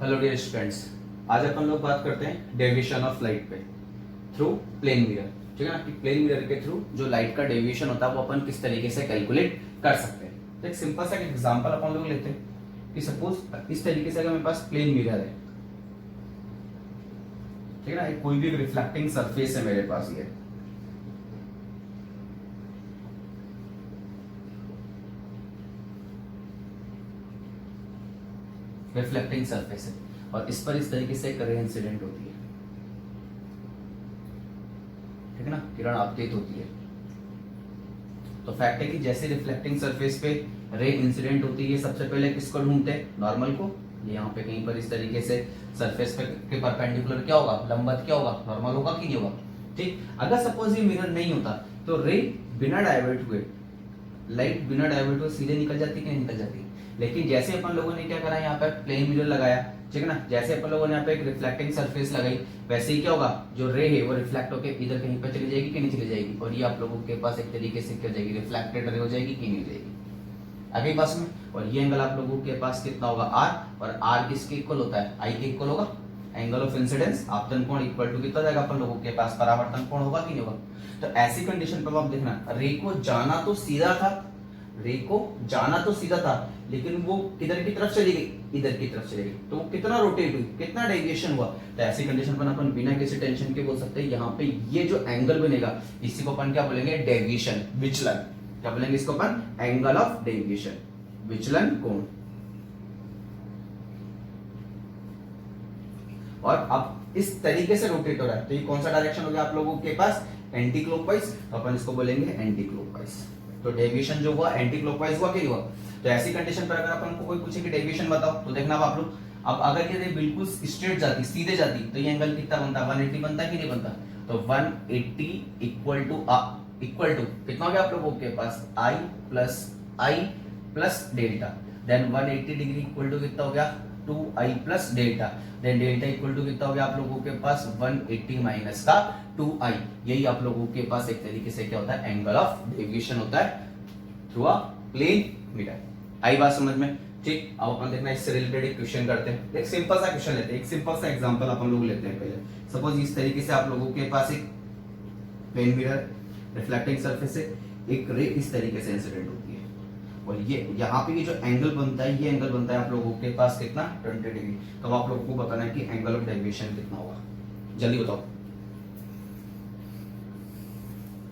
Hello dear students, आज अपन लोग बात करते हैं डेविएशन ऑफ लाइट पे थ्रू प्लेन मिरर। ठीक है ना, कि प्लेन मिरर के थ्रू जो लाइट का डेविएशन होता है वो अपन किस तरीके से कैलकुलेट कर सकते हैं। तो एक सिंपल सा एग्जांपल अपन लोग लेते हैं कि सपोज इस तरीके से अगर मेरे पास प्लेन मिरर है, ठीक है ना, कोई भी रिफ्लेक्टिंग सरफेस है मेरे पास, ये रिफ्लेक्टिंग सरफेस है और इस पर इस तरीके से रे इंसिडेंट होती है, ठीक है ना, किरण आपतित होती है। तो फैक्ट है कि जैसे रिफ्लेक्टिंग सरफेस पे रे इंसिडेंट होती है, सबसे पहले किसको ढूंढते हैं? नॉर्मल को। ये यहाँ पे कहीं पर इस तरीके से सरफेस पे के परपेंडिकुलर क्या होगा? लंबवत क्या होगा? नॉर्मल होगा कि नहीं होगा? ठीक। अगर सपोज ये मिरर नहीं होता तो रे बिना डाइवर्ट हुए, लाइट बिना डाइवर्ट हुए सीधे निकल जाती कि नहीं निकल जाती। लेकिन जैसे अपन लोगों ने क्या करा, यहाँ पे प्लेन मिरर लगाया, ठीक है ना, जैसे अपन लोगों ने यहाँ पे एक रिफ्लेक्टिंग सरफेस लगाई, वैसे ही क्या होगा, जो रे है वो रिफ्लेक्ट होकर इधर कहीं पर चली जाएगी कि नहीं चली जाएगी, और ये आप लोगों के पास एक तरीके से क्या हो जाएगी, रिफ्लेक्टेड रे हो जाएगी कि नहीं हो जाएगी। आगे पास में, और ये एंगल आप लोगों के पास कितना होगा? आर, और आर किसके इक्वल होता है? आई के इक्वल होगा। एंगल ऑफ इंसिडेंस आपतन कोण इक्वल टू कितना जाएगा अपन लोगों के पास? परावर्तन कोण होगा कि नहीं होगा। तो ऐसी कंडीशन पर आप देखना, रे को जाना तो सीधा था, रे को जाना तो सीधा था, लेकिन वो किधर की तरफ चली गई? इधर की तरफ चली गई। तो वो कितना रोटेट हुई, कितना डेविएशन हुआ? तो ऐसी कंडीशन पर अपन बिना किसी टेंशन के बोल सकते हैं, यहाँ पे ये जो एंगल बनेगा इसी को अपन क्या बोलेंगे? डेविएशन, विचलन। क्या बोलेंगे इसको अपन? एंगल ऑफ डेविएशन, विचलन कोण। और अब इस तरीके से रोटेट हो रहा है, तो ये कौन सा डायरेक्शन हो गया आप लोगों के पास? Anti clockwise. तो अपन इसको बोलेंगे एंटी क्लॉकवाइज। तो डेविएशन जो हुआ एंटी क्लॉकवाइज हुआ कि हुआ। तो ऐसी कंडीशन पर अगर अपन को कोई पूछे कि डेविएशन बताओ, तो देखना अब आप लोग, अब अगर ये बिल्कुल स्ट्रेट जाती, सीधे जाती, तो ये एंगल कितना बनता? 180 बनता है कि नहीं बनता? तो 180 इक्वल टू कितना हो गया आप लोगों के पास? I plus delta. Then 180 degree equal to कितना हो गया? 2i plus delta. Then delta equal to कितना हो गया आप लोगों के पास? 180 माइनस का 2i। यही आप लोगों के पास एक तरीके से क्या होता है? एंगल ऑफ डेविएशन होता है थ्रू अ प्लेन मिरर। आई बात समझ में? ठीक। अब अपन देखना इससे रिलेटेड एक क्वेश्चन करते हैं। एक सिंपल सा क्वेश्चन लेते हैं, एक सिंपल सा एग्जांपल अपन लोग लेते हैं पहले। सपोज इस तरीके से आप लोगों के पास एक प्लेन मिरर, रिफ्लेक्टिंग सरफेस से एक रे इस तरीके से इंसिडेंट होती है, और ये यहाँ पे ये जो एंगल बनता है, ये एंगल बनता है आप लोगों के पास कितना? 20 डिग्री। तो आप लोगों को बताना है कि एंगल ऑफ डेविएशन कितना होगा, जल्दी बताओ।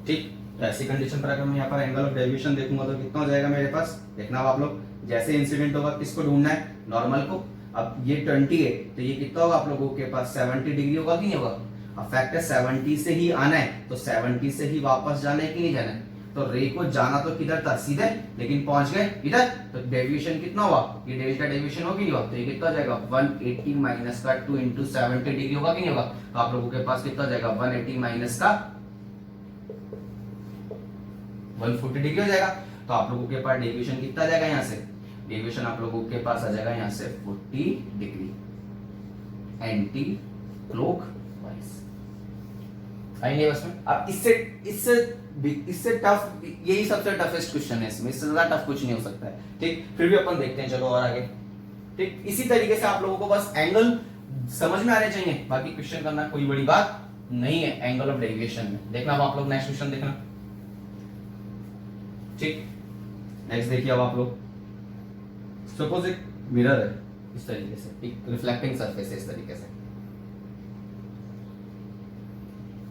ठीक। तो ऐसी कंडीशन पर अगर मैं यहाँ पर एंगल ऑफ डेविएशन देखूंगा तो कितना हो जाएगा मेरे पास? देखना आप लोग, जैसे इंसिडेंट होगा किसको ढूंढना है? नॉर्मल को। अब ये 20 है तो ये कितना होगा आप लोगों के पास? 70 डिग्री होगा कि नहीं होगा। अब फैक्ट है 70 से ही आना है, तो 70 से ही वापस जाना है कि नहीं जाना है। तो रे को जाना तो किधर था? सीधे, लेकिन पहुंच गए इधर, तो डेविएशन कितना हुआ? ये डेल्टा डेविएशन हो कि नहीं हुआ। तो ये कितना हो जाएगा? 180 माइनस का 2 इंटू 70 डिग्री होगा कि नहीं होगा। तो आप लोगों के पास कितना हो जाएगा? 180 माइनस का 140 डिग्री हो जाएगा। तो आप लोगों के पास डेविएशन कितना आ जाएगा? यहाँ से डेविएशन आप लोगों के पास आ जाएगा यहाँ से 40 डिग्री एंटी क्लॉकवाइज। आएंगे बस में। अब इससे टफ, यही सबसे टफेस्ट क्वेश्चन है इसमें, इससे ज्यादा टफ कुछ नहीं हो सकता है। ठीक। फिर भी अपन देखते हैं, चलो और आगे। ठीक। इसी तरीके से आप लोगों को बस एंगल समझ में आने चाहिए, बाकी क्वेश्चन करना कोई बड़ी बात नहीं है एंगल ऑफ डेविएशन में। देखना अब आप लोग नेक्स्ट क्वेश्चन देखना। ठीक। नेक्स्ट देखिए अब आप लोग, सपोज एक मिरर है इस तरीके से, एक रिफ्लेक्टिंग सरफेस है इस तरीके से,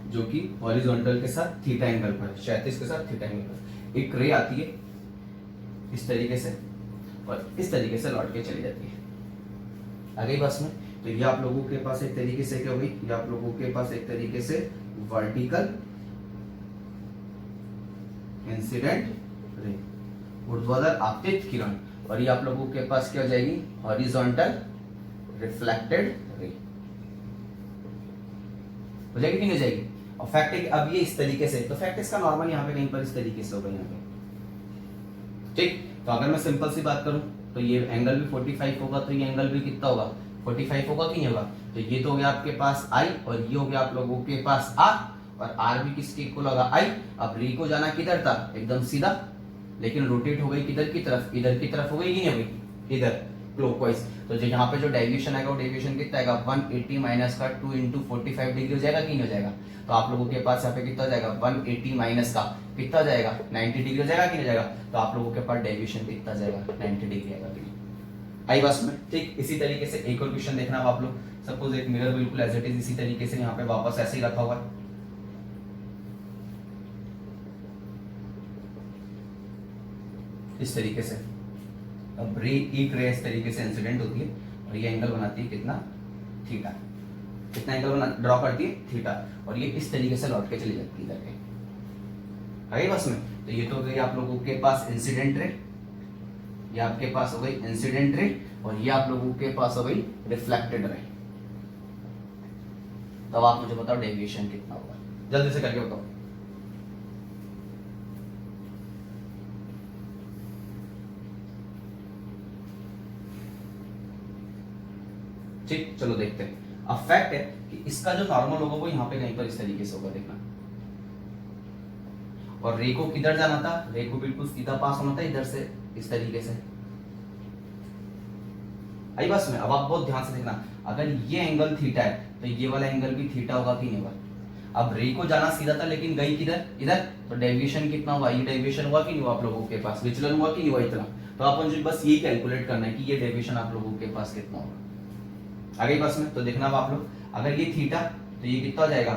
जो कि हॉरिजॉन्टल के साथ थीटा एंगल पर, क्षैतिज के साथ थीटा एंगल पर एक रे आती है इस तरीके से, और इस तरीके से लौट के चली जाती है। आ गई बस में। तो ये आप लोगों के पास एक तरीके से क्या होगी? ये आप लोगों के पास एक तरीके से वर्टिकल इंसिडेंट रे, ऊर्ध्वाधर आपतित किरण, और ये आप लोगों के पास क्या हो जाएगी? हॉरिजॉन्टल रिफ्लेक्टेड रे हो जाएगी कि नहीं हो जाएगी। और फैक्ट है कि अब ये इस तरीके से, तो फैक्ट इसका नॉर्मल यहाँ पे कहीं पर इस तरीके से होगा यहाँ पे। ठीक। तो अगर मैं सिंपल सी बात करूं तो ये एंगल भी 45 होगा, तो ये एंगल भी कितना होगा? 45 होगा कि नहीं होगा। तो ये तो हो गया आपके पास आई, और ये हो गया आप लोगों के पास आर, और आर भी किसके इक्वल होगा? आई। अब रे को जाना किधर था? एकदम सीधा, लेकिन रोटेट हो गई किधर की तरफ? इधर की तरफ हो गई कि नहीं हो गई? इधर। क्लॉकवाइज, तो जो यहाँ पे जो डेविएशन आएगा वो डेविएशन कितना आएगा 180 माइनस का 2 इंटू 45 डिग्री हो जाएगा कि नहीं हो जाएगा। तो आप लोगों के पास यहाँ पे कितना हो जाएगा 180 माइनस का कितना हो जाएगा 90 डिग्री हो जाएगा कि नहीं हो जाएगा। तो आप लोगों के पास डेविएशन कितना जाएगा 90 डिग्री आएगा कि नहीं। आई बस में ठीक इसी तरीके से एक और क्वेश्चन देखना आप लोग। सपोज एक मिरर बिल्कुल एज इट इज इसी तरीके से यहाँ पे वापस ऐसे ही रखा हुआ है, इस तरीके से। अब एक रे इस तरीके से इंसिडेंट होती है और ये एंगल बनाती है कितना थीटा, कितना एंगल बना ड्रॉ करती है थीटा, और ये इस तरीके से लौट के चली जाती है इधर के। आई बस में तो ये तो हो गई आप लोगों के पास इंसिडेंट रे, ये आपके पास हो गई इंसिडेंट रे, और ये आप लोगों के पास हो गई रिफ्लेक्टेड रे। तब आप मुझे बताओ डेविएशन कितना होगा, जल्दी से करके बताओ। ठीक चलो देखते हैं। अब फैक्ट है कि इसका जो नॉर्मल होगा वो यहाँ पे कहीं पर इस तरीके से होगा, देखना। और रे को किधर जाना था, रे को बिल्कुल सीधा पास होना था इधर से इस तरीके से। आई बस में अब आप बहुत ध्यान से देखना, अगर ये एंगल थीटा है तो ये वाला एंगल भी थीटा होगा कि नहीं होगा। अब रे को जाना सीधा था लेकिन गई किधर इधर, तो डेविएशन कितना हुआ, ये डेविएशन हुआ कि नहीं हुआ आप लोगों के पास, विचलन हुआ कि नहीं हुआ इतना। तो अपन बस ये कैलकुलेट करना है कि ये डेविएशन आप लोगों के पास कितना होगा। आगे बस में तो देखना आप लोग, अगर ये थीटा तो ये कितना हो जाएगा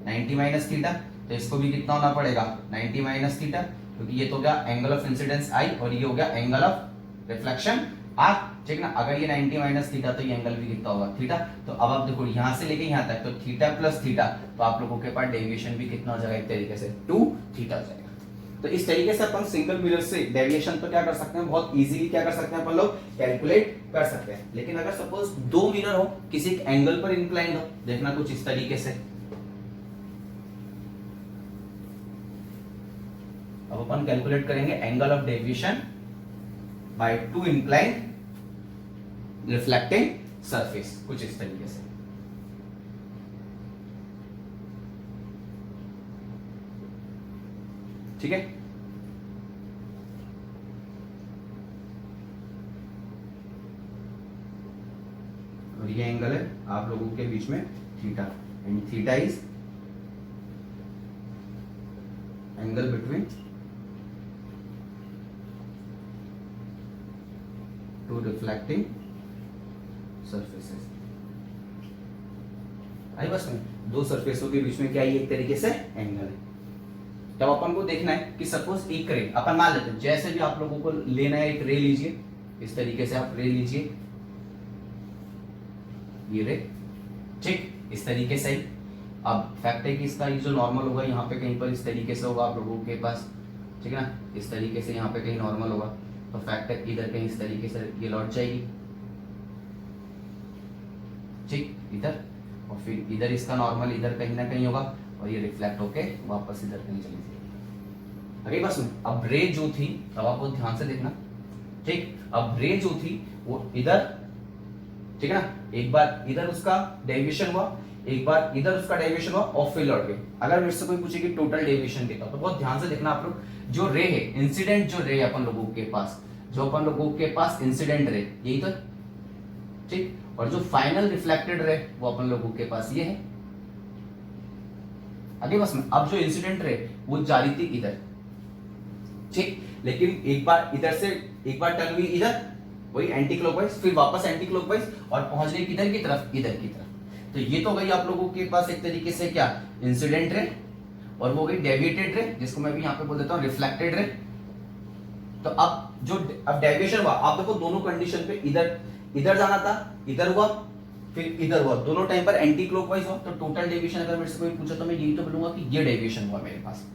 90 माइनस थीटा, तो इसको भी कितना होना पड़ेगा 90 माइनस थीटा, क्योंकि ये तो गया एंगल ऑफ इंसिडेंस आई और ये हो गया एंगल ऑफ रिफ्लेक्शन आर। ठीक ना, अगर ये 90 माइनस थीटा तो ये एंगल भी कितना होगा थीटा। तो अब आप देखो यहां से लेके यहां तक तो थीटा प्लस थीटा, तो आप लोगों के पास डेविएशन भी कितना हो जाएगा एक तरीके से 2 थीटा हो जाएगा। तो इस तरीके से अपन सिंगल मिरर से डेविएशन तो क्या कर सकते हैं, बहुत इजीली क्या कर सकते हैं अपन लोग कैलकुलेट कर सकते हैं। लेकिन अगर सपोज दो मिरर हो किसी एक एंगल पर इंक्लाइंड हो, देखना कुछ इस तरीके से। अब अपन कैलकुलेट करेंगे angle of deviation by 2 inclined reflecting surface, कुछ इस तरीके से। ठीक है, और ये एंगल है आप लोगों के बीच में theta, and theta is angle between two reflecting surfaces. आई बस में दो सरफेसों के बीच में क्या ये एक तरीके से एंगल है। तब अपन को देखना है कि सपोज एक रे अपन मान लेते हैं, जैसे भी आप लोगों को लेना है, एक रे लीजिए इस तरीके से, आप रे लीजिए ये रे, ठीक इस तरीके से ही। अब फैक्ट है कि इसका ये जो नॉर्मल होगा यहाँ पे कहीं पर इस तरीके से होगा आप लोगों के पास, ठीक है ना, इस तरीके से यहाँ पे कहीं नॉर्मल होगा। तो फैक्ट है इधर कहीं इस तरीके से ये लौट जाएगी, ठीक इधर, और फिर इधर इसका नॉर्मल इधर कहीं ना कहीं होगा और ये रिफ्लेक्ट होके वापस इधर कहीं चली जाएगी। अरे बस अब रे जो थी, अब आप बहुत ध्यान से देखना, ठीक। अब रे जो थी वो इधर, ठीक है ना, एक बार इधर उसका डेविएशन हुआ, एक बार इधर उसका डेविएशन हुआ और फिर लौट गए। अगर मेरे से कोई पूछे कि टोटल डेविएशन कितना, तो बहुत ध्यान से देखना आप लोग। जो रे है इंसिडेंट, जो रे अपन लोगों के पास, जो अपन लोगों के पास इंसिडेंट रे यही तो, ठीक, और जो फाइनल रिफ्लेक्टेड रे वो अपन लोगों के पास ये है। आगे बस में अब जो इंसिडेंट रे वो जा रही थी इधर, ठीक, लेकिन एक बार इधर से एक बार टर्न हुई इधर, वही एंटी क्लॉकवाइज, फिर वापस एंटी क्लॉकवाइज और पहुंच गई किधर की तरफ, इधर की तरफ। तो ये तो गई आप लोगों के पास एक तरीके से क्या इंसिडेंट रे, और वो गई डेविएटेड रे, जिसको मैं भी यहाँ पे बोल देता हूँ रिफ्लेक्टेड रे। तो अब जो अब डेविएशन हुआ, आप देखो दोनों कंडीशन पे इधर इधर जाना था, इधर हुआ, फिर इधर हुआ, दोनों टाइम पर एंटी क्लॉकवाइज हुआ। तो टोटल डेविएशन अगर मेरे से कोई पूछे तो मैं यही तो बोलूंगा कि ये डेविएशन हुआ मेरे पास।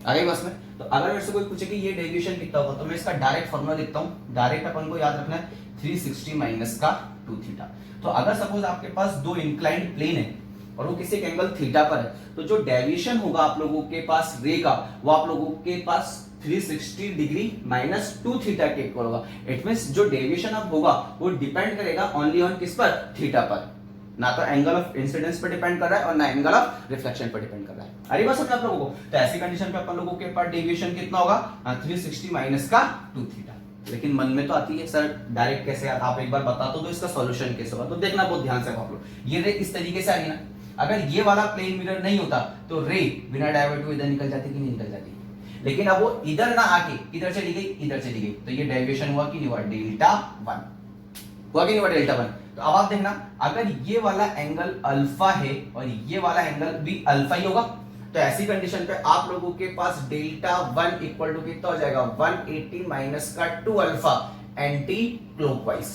आगे बस में तो अगर मेरे से कोई पूछे कि ये डेविएशन कितना होगा, तो मैं इसका डायरेक्ट फॉर्मूला लिखता हूं। डायरेक्ट अपन को याद रखना है 360 माइनस का 2 थीटा। तो अगर सपोज आपके पास दो इंक्लाइंड प्लेन है और वो किसी एंगल थीटा पर है, तो जो डेविएशन होगा आप लोगों के पास रे का, वो आप लोगों के पास 360 डिग्री माइनस 2 थीटा के इक्वल होगा। इट मींस जो डेविएशन अब होगा वो डिपेंड करेगा ओनली ऑन किस पर, थीटा पर, ना तो एंगल ऑफ इंसिडेंस पर डिपेंड कर रहा है और ना एंगल ऑफ रिफ्लेक्शन पर डिपेंड कर रहा है। अरे बस आप लोगों को तो ऐसी कंडीशन पे अपन लोगों के पास डेविएशन कितना होगा 360 माइनस का 2 थीटा। लेकिन मन में तो आती है सर डायरेक्ट कैसे आता, आप एक बार बता तो दो इसका सॉल्यूशन कैसे होगा। तो देखना बहुत ध्यान से आप लोग, ये रे इस तरीके से आ रही ना, अगर ये वाला प्लेन मिरर नहीं होता तो रे बिना डाइवर्ट हुए इधर निकल जाती कि नहीं निकल जाती, लेकिन अब वो इधर ना आके इधर चली गई, इधर चली गई, तो ये डेविएशन हुआ कि नहीं हुआ, डेल्टा वन हुआ कि नहीं हुआ, डेल्टा वन। तो अब आप देखना अगर ये वाला एंगल अल्फा है और ये वाला एंगल भी अल्फा ही होगा, तो ऐसी कंडीशन पे आप लोगों के पास डेल्टा वन इक्वल टू कितना हो जाएगा, 180 माइनस का 2 अल्फा एंटी क्लॉकवाइज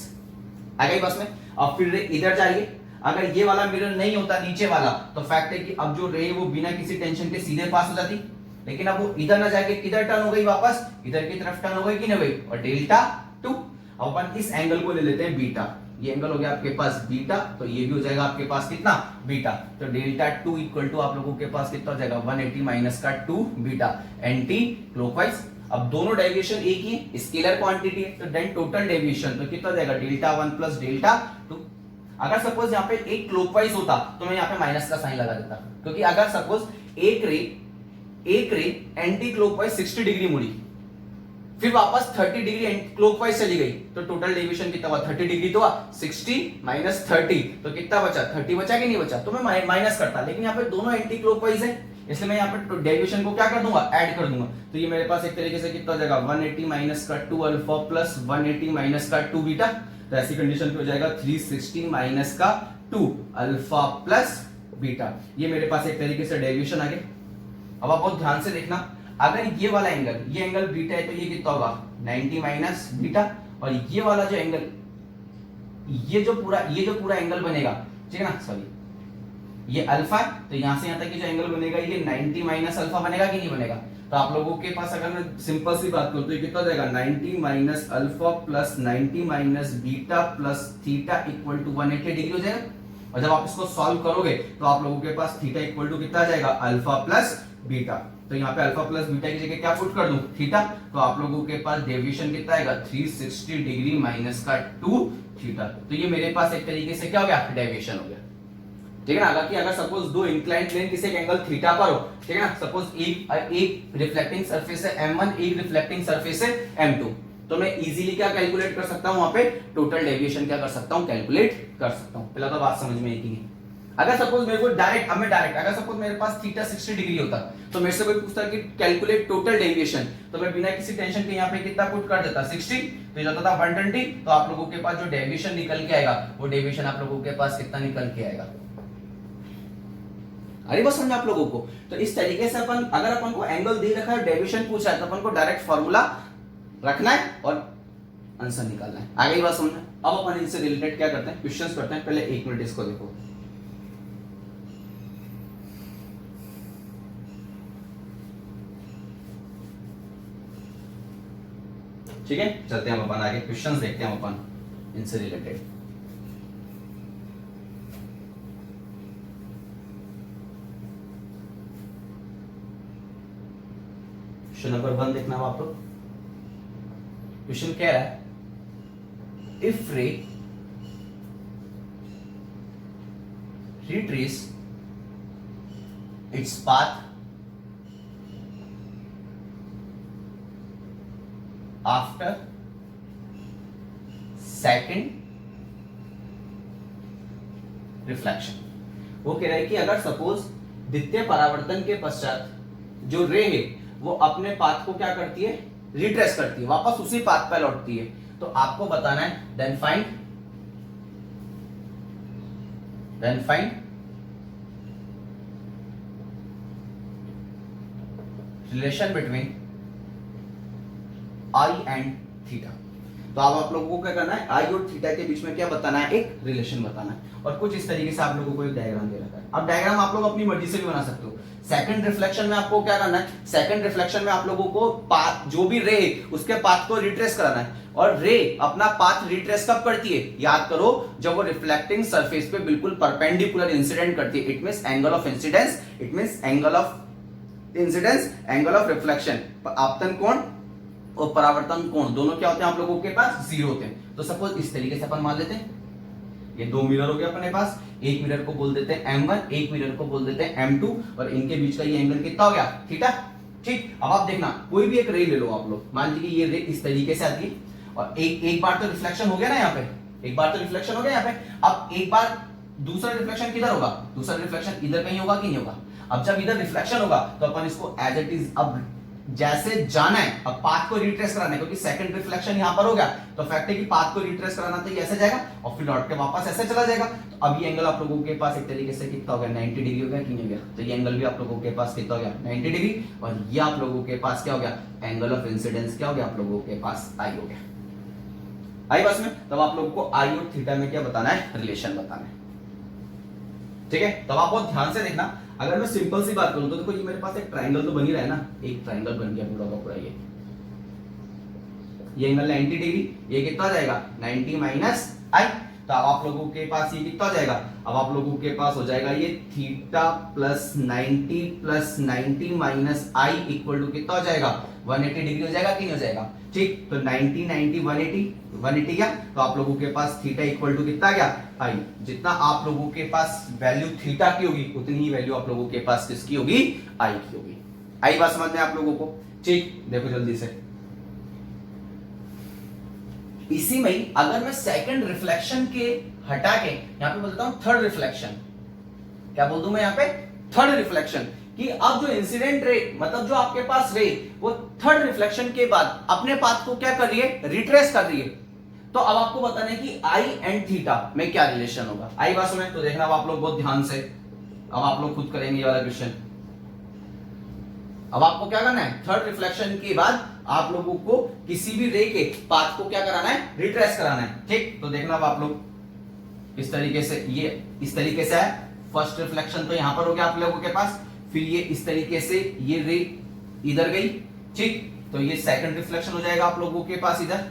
आ गई बस में। अब फिर इधर जाइए, अगर ये वाला मिरर नहीं होता नीचे वाला, तो फैक्ट है कि अब जो रे वो बिना किसी टेंशन के सीधे पास हो जाती, लेकिन अब वो इधर ना जाके किधर टर्न हो गई, वापस इधर की तरफ टर्न हो गई कि नहीं गई, और डेल्टा 2। अपन इस एंगल को ले लेते हैं बीटा, ये एंगल हो गया आपके पास बीटा, तो ये भी हो जाएगा आपके पास कितना, बीटा। तो डेल्टा 2 इक्वल टू आप लोगों के पास कितना हो जाएगा, 180 माइनस का 2 बीटा एंटी क्लॉकवाइज। अब दोनों डेविएशन एक ही है, स्केलर क्वांटिटी है, तो देन टोटल डेविएशन तो कितना हो जाएगा, डेल्टा 1 प्लस डेल्टा 2। अगर सपोज यहाँ पे एक क्लॉकवाइज होता तो मैं यहाँ पे माइनस का साइन लगा देता, क्योंकि अगर सपोज एक रे एंटी क्लॉकवाइज 60 डिग्री मुड़ी, फिर वापस 30 डिग्री क्लॉकवाइज चली गई, तो टोटल डेविएशन कितना हुआ, 30 डिग्री तो हुआ, 60 माइनस 30 तो कितना बचा, 30 बचा कि नहीं बचा, तो मैं माइनस करता, लेकिन यहाँ पे दोनों एंटी क्लॉकवाइज है, इसलिए मैं यहाँ पे डेविएशन को क्या कर दूंगा, ऐड कर दूंगा। तो ये मेरे पास एक तरीके से कितना हो जाएगा, 180 माइनस का 2 अल्फा प्लस 180 माइनस का 2 बीटा, तो ऐसी कंडीशन पे हो जाएगा 360 माइनस का 2 अल्फा प्लस बीटा। ये मेरे पास एक तरीके से डेविएशन आ गया। अब आप बहुत ध्यान से देखना, अगर ये वाला एंगल, ये एंगल बीटा है, तो ये कितना होगा, 90 माइनस बीटा, और ये वाला जो एंगल, ये जो पूरा एंगल बनेगा, ठीक है ना, सॉरी ये अल्फा है, तो यहां से यहां तक की जो एंगल बनेगा ये 90 माइनस अल्फा बनेगा कि नहीं बनेगा। तो आप लोगों के पास अगर मैं सिंपल सी बात करूं तो ये कितना हो जाएगा, 90 minus alpha plus 90 minus beta plus theta equal to 180 degree हो जाएगा। और जब आप इसको सॉल्व करोगे तो आप लोगों के पास थीटा इक्वल टू कितना आ जाएगा, अल्फा प्लस बीटा। तो यहाँ पे अल्फा प्लस बीटा की जगह क्या पुट कर दूं, थीटा, तो आप लोगों के पास डेविएशन कितना आएगा, 360 डिग्री माइनस का 2 थीटा। तो ये मेरे पास एक तरीके से क्या हो गया, डेविएशन हो गया, ठीक है ना। अगर सपोज दो इंक्लाइन प्लेन किसी एक एंगल थीटा पर हो, ठीक है ना, सपोज एक रिफ्लेक्टिंग सरफेस है M1, एक रिफ्लेक्टिंग सरफेस है M2, तो मैं इजीली क्या कैलकुलेट कर सकता हूं, वहां पे टोटल डेविएशन क्या कर सकता हूं, कैलकुलेट कर सकता हूं। पहला तो बात समझ में एक ही है। अगर सपोज मेरे को डायरेक्ट अगर सपोज मेरे पास थीटा 60 डिग्री होता, तो मेरे से कोई पूछता कि कैलकुलेट टोटल डेविएशन, तो मैं बिना किसी टेंशन के यहाँ पे कितना पुट कर देता, 60, तो जाता था 120, तो आप लोगों के पास जो डेविएशन निकल के आएगा, वो डेविएशन आप लोगों के पास कितना निकल के आएगा। अरे बस समझ आप लोगों को। तो इस तरीके से अगर अपन को एंगल दे रखा है, डेविएशन पूछा है, तो अपन को डायरेक्ट फॉर्मूला रखना है और आंसर निकालना है। आगे बात समझना। अब अपन इनसे रिलेटेड क्या करते हैं, क्वेश्चंस करते हैं। पहले 1 मिनट इसको देखो, ठीक है, चलते हैं हम अपन आगे क्वेश्चंस देखते हैं हम अपन इनसे रिलेटेड। क्वेश्चन नंबर 1 देखना है आप लोग। क्वेश्चन कह रहा है, इफ रे retrace its path after second reflection. वो कह रहा है कि अगर सपोज द्वितीय परावर्तन के पश्चात जो रे है वो अपने पाथ को क्या करती है, रिट्रेस करती है, वापस उसी पाथ पर लौटती है, तो आपको बताना है then find relation between I and theta. तो अब आप लोगों को क्या करना है, आई और थीटा के बीच में क्या बताना है, एक रिलेशन बताना है। और कुछ इस तरीके से आप लोगों को एक डायग्राम दे रखा है। अब डायग्राम आप लोग अपनी मर्जी से भी बना सकते हो। सेकंड रिफ्लेक्शन में आपको क्या करना है, सेकंड रिफ्लेक्शन में आप लोगों को पाथ, जो भी रे है उसके पाथ को रिट्रेस कराना है। और रे अपना पाथ रिट्रेस कब करती है, याद करो, जब वो रिफ्लेक्टिंग सरफेस पे बिल्कुल परपेंडिकुलर इंसिडेंट करती है। It means angle of incidence, it means angle of incidence, angle of reflection. आपतन कोण और परावर्तन कोण दोनों क्या होते हैं आप लोगों के पास, 0 होते हैं। तो सपोज इस तरीके से अपन मान लेते हैं, ये 2 मिरर हो गया अपने पास। एक मिरर को बोल देते हैं M1, एक मिरर को बोल देते हैं M2, और इनके बीच का ये एंगल कितना हो गया, थीटा। ठीक, अब आप देखना, कोई भी एक रे ले लो आप लोग, मान लीजिए ये रे इस तरीके से आती है। और एक बार तो रिफ्लेक्शन हो गया ना यहाँ पे, एक बार तो रिफ्लेक्शन हो गया यहाँ पे। अब एक बार दूसरा रिफ्लेक्शन किधर होगा, दूसरा रिफ्लेक्शन इधर कहीं होगा कि नहीं होगा। अब जब इधर रिफ्लेक्शन होगा तो अपन इसको एज इट इज, अब जैसे जाना है, अब पाथ को रिट्रेस कराना है, क्योंकि सेकंड रिफ्लेक्शन यहां पर हो गया, तो फैक्ट है कि पाथ को रिट्रेस कराना तो ये ऐसे जाएगा और फिर लौट के वापस ऐसे चला जाएगा। तो अब ये एंगल आप लोगों के पास एक तरीके से कितना हो गया, 90 डिग्री हो गया कि नहीं हो गया। तो ये एंगल भी आप लोगों के पास कितना हो गया, 90 डिग्री। और ये आप लोगों के पास क्या हो गया, एंगल ऑफ इंसिडेंस क्या हो गया आप लोगों के पास, आई हो गया। आई बस में, तब आप लोगों को आई और थीटा में क्या बताना है, रिलेशन बताना है, ठीक है। तब आप बहुत ध्यान से देखना। अगर मैं सिंपल सी बात करूं तो देखो ये मेरे पास एक ट्रायंगल तो बन ही रहा है ना, एक ट्रायंगल बन गया पूरा का पूरा। ये एंगल 90 डिग्री, ये कितना जाएगा 90 माइनस आई। तो अब आप लोगों के पास ये कितना जाएगा, अब आप लोगों के पास हो जाएगा ये theta plus 90 minus I equal to कितना हो जाएगा 180 डिग्री हो जाएगा कि नहीं हो जाएगा। ठीक, तो 90 90 180 गया। तो आप लोगों के पास थीटा इक्वल टू कितना गया आई। जितना आप लोगों के पास वैल्यू थीटा की होगी उतनी ही वैल्यू आप लोगों के पास किसकी होगी, आई की होगी। आई बात समझ में आप लोगों को। ठीक, देखो जल्दी से इसी में ही अगर मैं सेकंड रिफ्लेक्शन के हटा के यहां पे बोलता हूं थर्ड रिफ्लेक्शन, क्या बोल दूं मैं यहां पे, थर्ड रिफ्लेक्शन, कि अब जो इंसिडेंट रे मतलब जो आपके पास रे वो थर्ड रिफ्लेक्शन के बाद अपने पाथ को क्या कर रही है, रिट्रेस कर रही है। तो अब आपको बताना है कि आई एंड थीटा में क्या रिलेशन होगा। आई बात सुने तो देखना अब आप लोग बहुत ध्यान से, अब आप लोग खुद करेंगे ये वाला क्वेश्चन। अब आपको क्या करना है, थर्ड रिफ्लेक्शन के बाद आप लोगों को किसी भी रे के पाथ को क्या कराना है, रिट्रेस कराना है। ठीक, तो देखना अब आप लोग इस तरीके से, ये इस तरीके से है, फर्स्ट रिफ्लेक्शन तो यहां पर हो गया आप लोगों के पास, फिर ये इस तरीके से ये रे इधर गई। ठीक, तो ये सेकंड रिफ्लेक्शन हो जाएगा आप लोगों के पास इधर,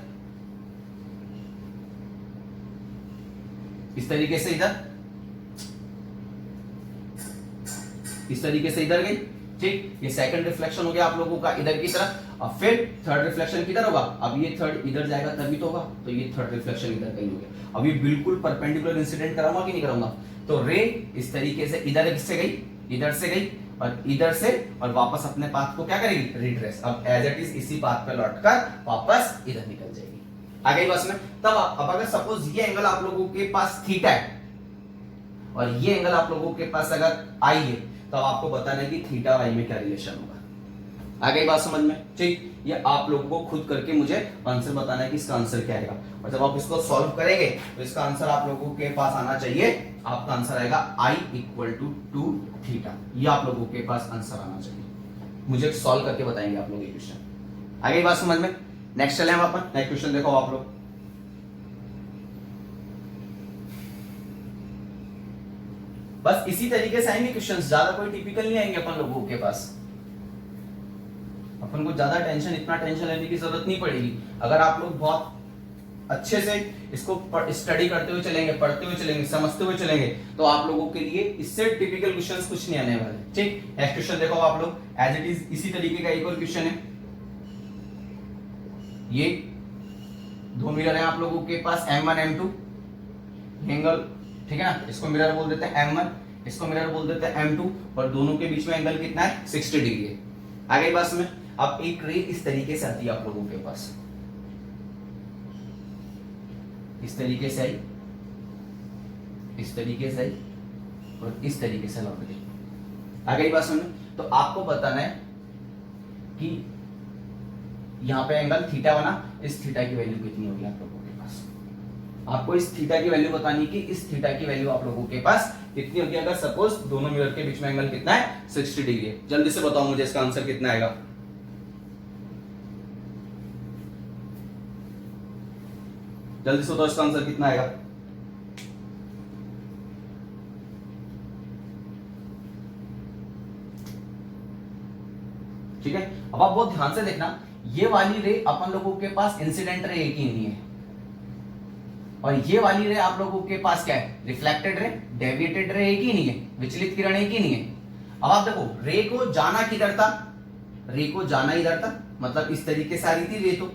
इस तरीके से इधर, इस तरीके से इधर गई। ठीक, ये सेकंड रिफ्लेक्शन हो गया आप लोगों का इधर की तरफ। अब फिर थर्ड रिफ्लेक्शन किधर होगा, अब ये थर्ड इधर जाएगा तभी तो होगा, तो ये थर्ड रिफ्लेक्शन इधर कहीं हो गया। अब ये बिल्कुल परपेंडिकुलर इंसिडेंट कराऊंगा कि नहीं कराऊंगा। तो रे इस तरीके से इधर से गई, इधर से गई और इधर से, और वापस अपने पाथ को क्या करेगी, रिट्रेस। अब एज इट इज इसी पाथ पे लौटकर वापस इधर निकल जाएगी। आ गई बस में। तब अब अगर सपोज ये एंगल आप लोगों के पास थीटा है और ये एंगल आप लोगों के पास अगर आई है, तो आपको बताना है कि थीटा वाई में क्या रिलेशन होगा। आ गई बात समझ में। ठीक, ये आप लोगों को खुद करके मुझे आंसर बताना है कि इसका आंसर क्या आएगा। और जब आप इसको सॉल्व करेंगे तो इसका आंसर आप लोगों के पास आना चाहिए, आपका आंसर आएगा आई इक्वल टू 2 थीटा। ये आप लोगों के पास आंसर आना चाहिए। मुझे सॉल्व करके बताएंगे आप लोग ये क्वेश्चन। आ गई बात समझ में। नेक्स्ट चले हम अपन, नेक्स्ट क्वेश्चन देखो आप लोग। बस इसी तरीके से आएंगे क्वेश्चंस, ज्यादा कोई टिपिकल नहीं आएंगे अपन लोगों के पास। अपन को ज्यादा टेंशन, इतना टेंशन लेने की जरूरत नहीं पड़ेगी। अगर आप लोग बहुत अच्छे से इसको स्टडी करते हुए चलेंगे, पढ़ते हुए चलेंगे, समझते हुए चलेंगे, तो आप लोगों के लिए इससे टिपिकल क्वेश्चंस कुछ नहीं आने वाले। ठीक, नेक्स्ट क्वेश्चन देखो आप लोग, एज इट इज इसी तरीके का एक और क्वेश्चन है। ये दो मिरर है आप लोगों के पास M1 M2 एंगल, ठीक है ना, इसको मिरर बोल देते हैं M1, इसको मिरर बोल देते हैं M2, और दोनों के बीच में एंगल कितना है, 60 डिग्री है। आ गई बात में। अब एक रे इस तरीके से आती है आप लोगों के पास, इस तरीके से आई, इस तरीके से आई और इस तरीके से लौट गई। आ गई बात समझ। तो आपको बताना है कि यहां पे एंगल थीटा बना, इस थीटा की वैल्यू कितनी होगी आप लोगों के पास। आपको इस थीटा की वैल्यू बतानी कि इस थीटा की वैल्यू आप लोगों के पास कितनी होगी अगर सपोज दोनों मिरर के बीच में एंगल कितना है, 60 डिग्री है। जल्दी से बताओ मुझे इसका आंसर कितना आएगा। जल्दी से बताओ इसका आंसर कितना आएगा। ठीक है, अब आप बहुत ध्यान से देखना, ये वाली रे अपन लोगों के पास इंसिडेंट रे एक ही नहीं है, और ये वाली रे आप लोगों के पास क्या है, रिफ्लेक्टेड रे, डेविएटेड रे एक ही नहीं है, विचलित किरण एक ही नहीं है। अब आप देखो रे को जाना किधर था, रे को जाना इधर था, मतलब इस तरीके से आ रही थी रे तो,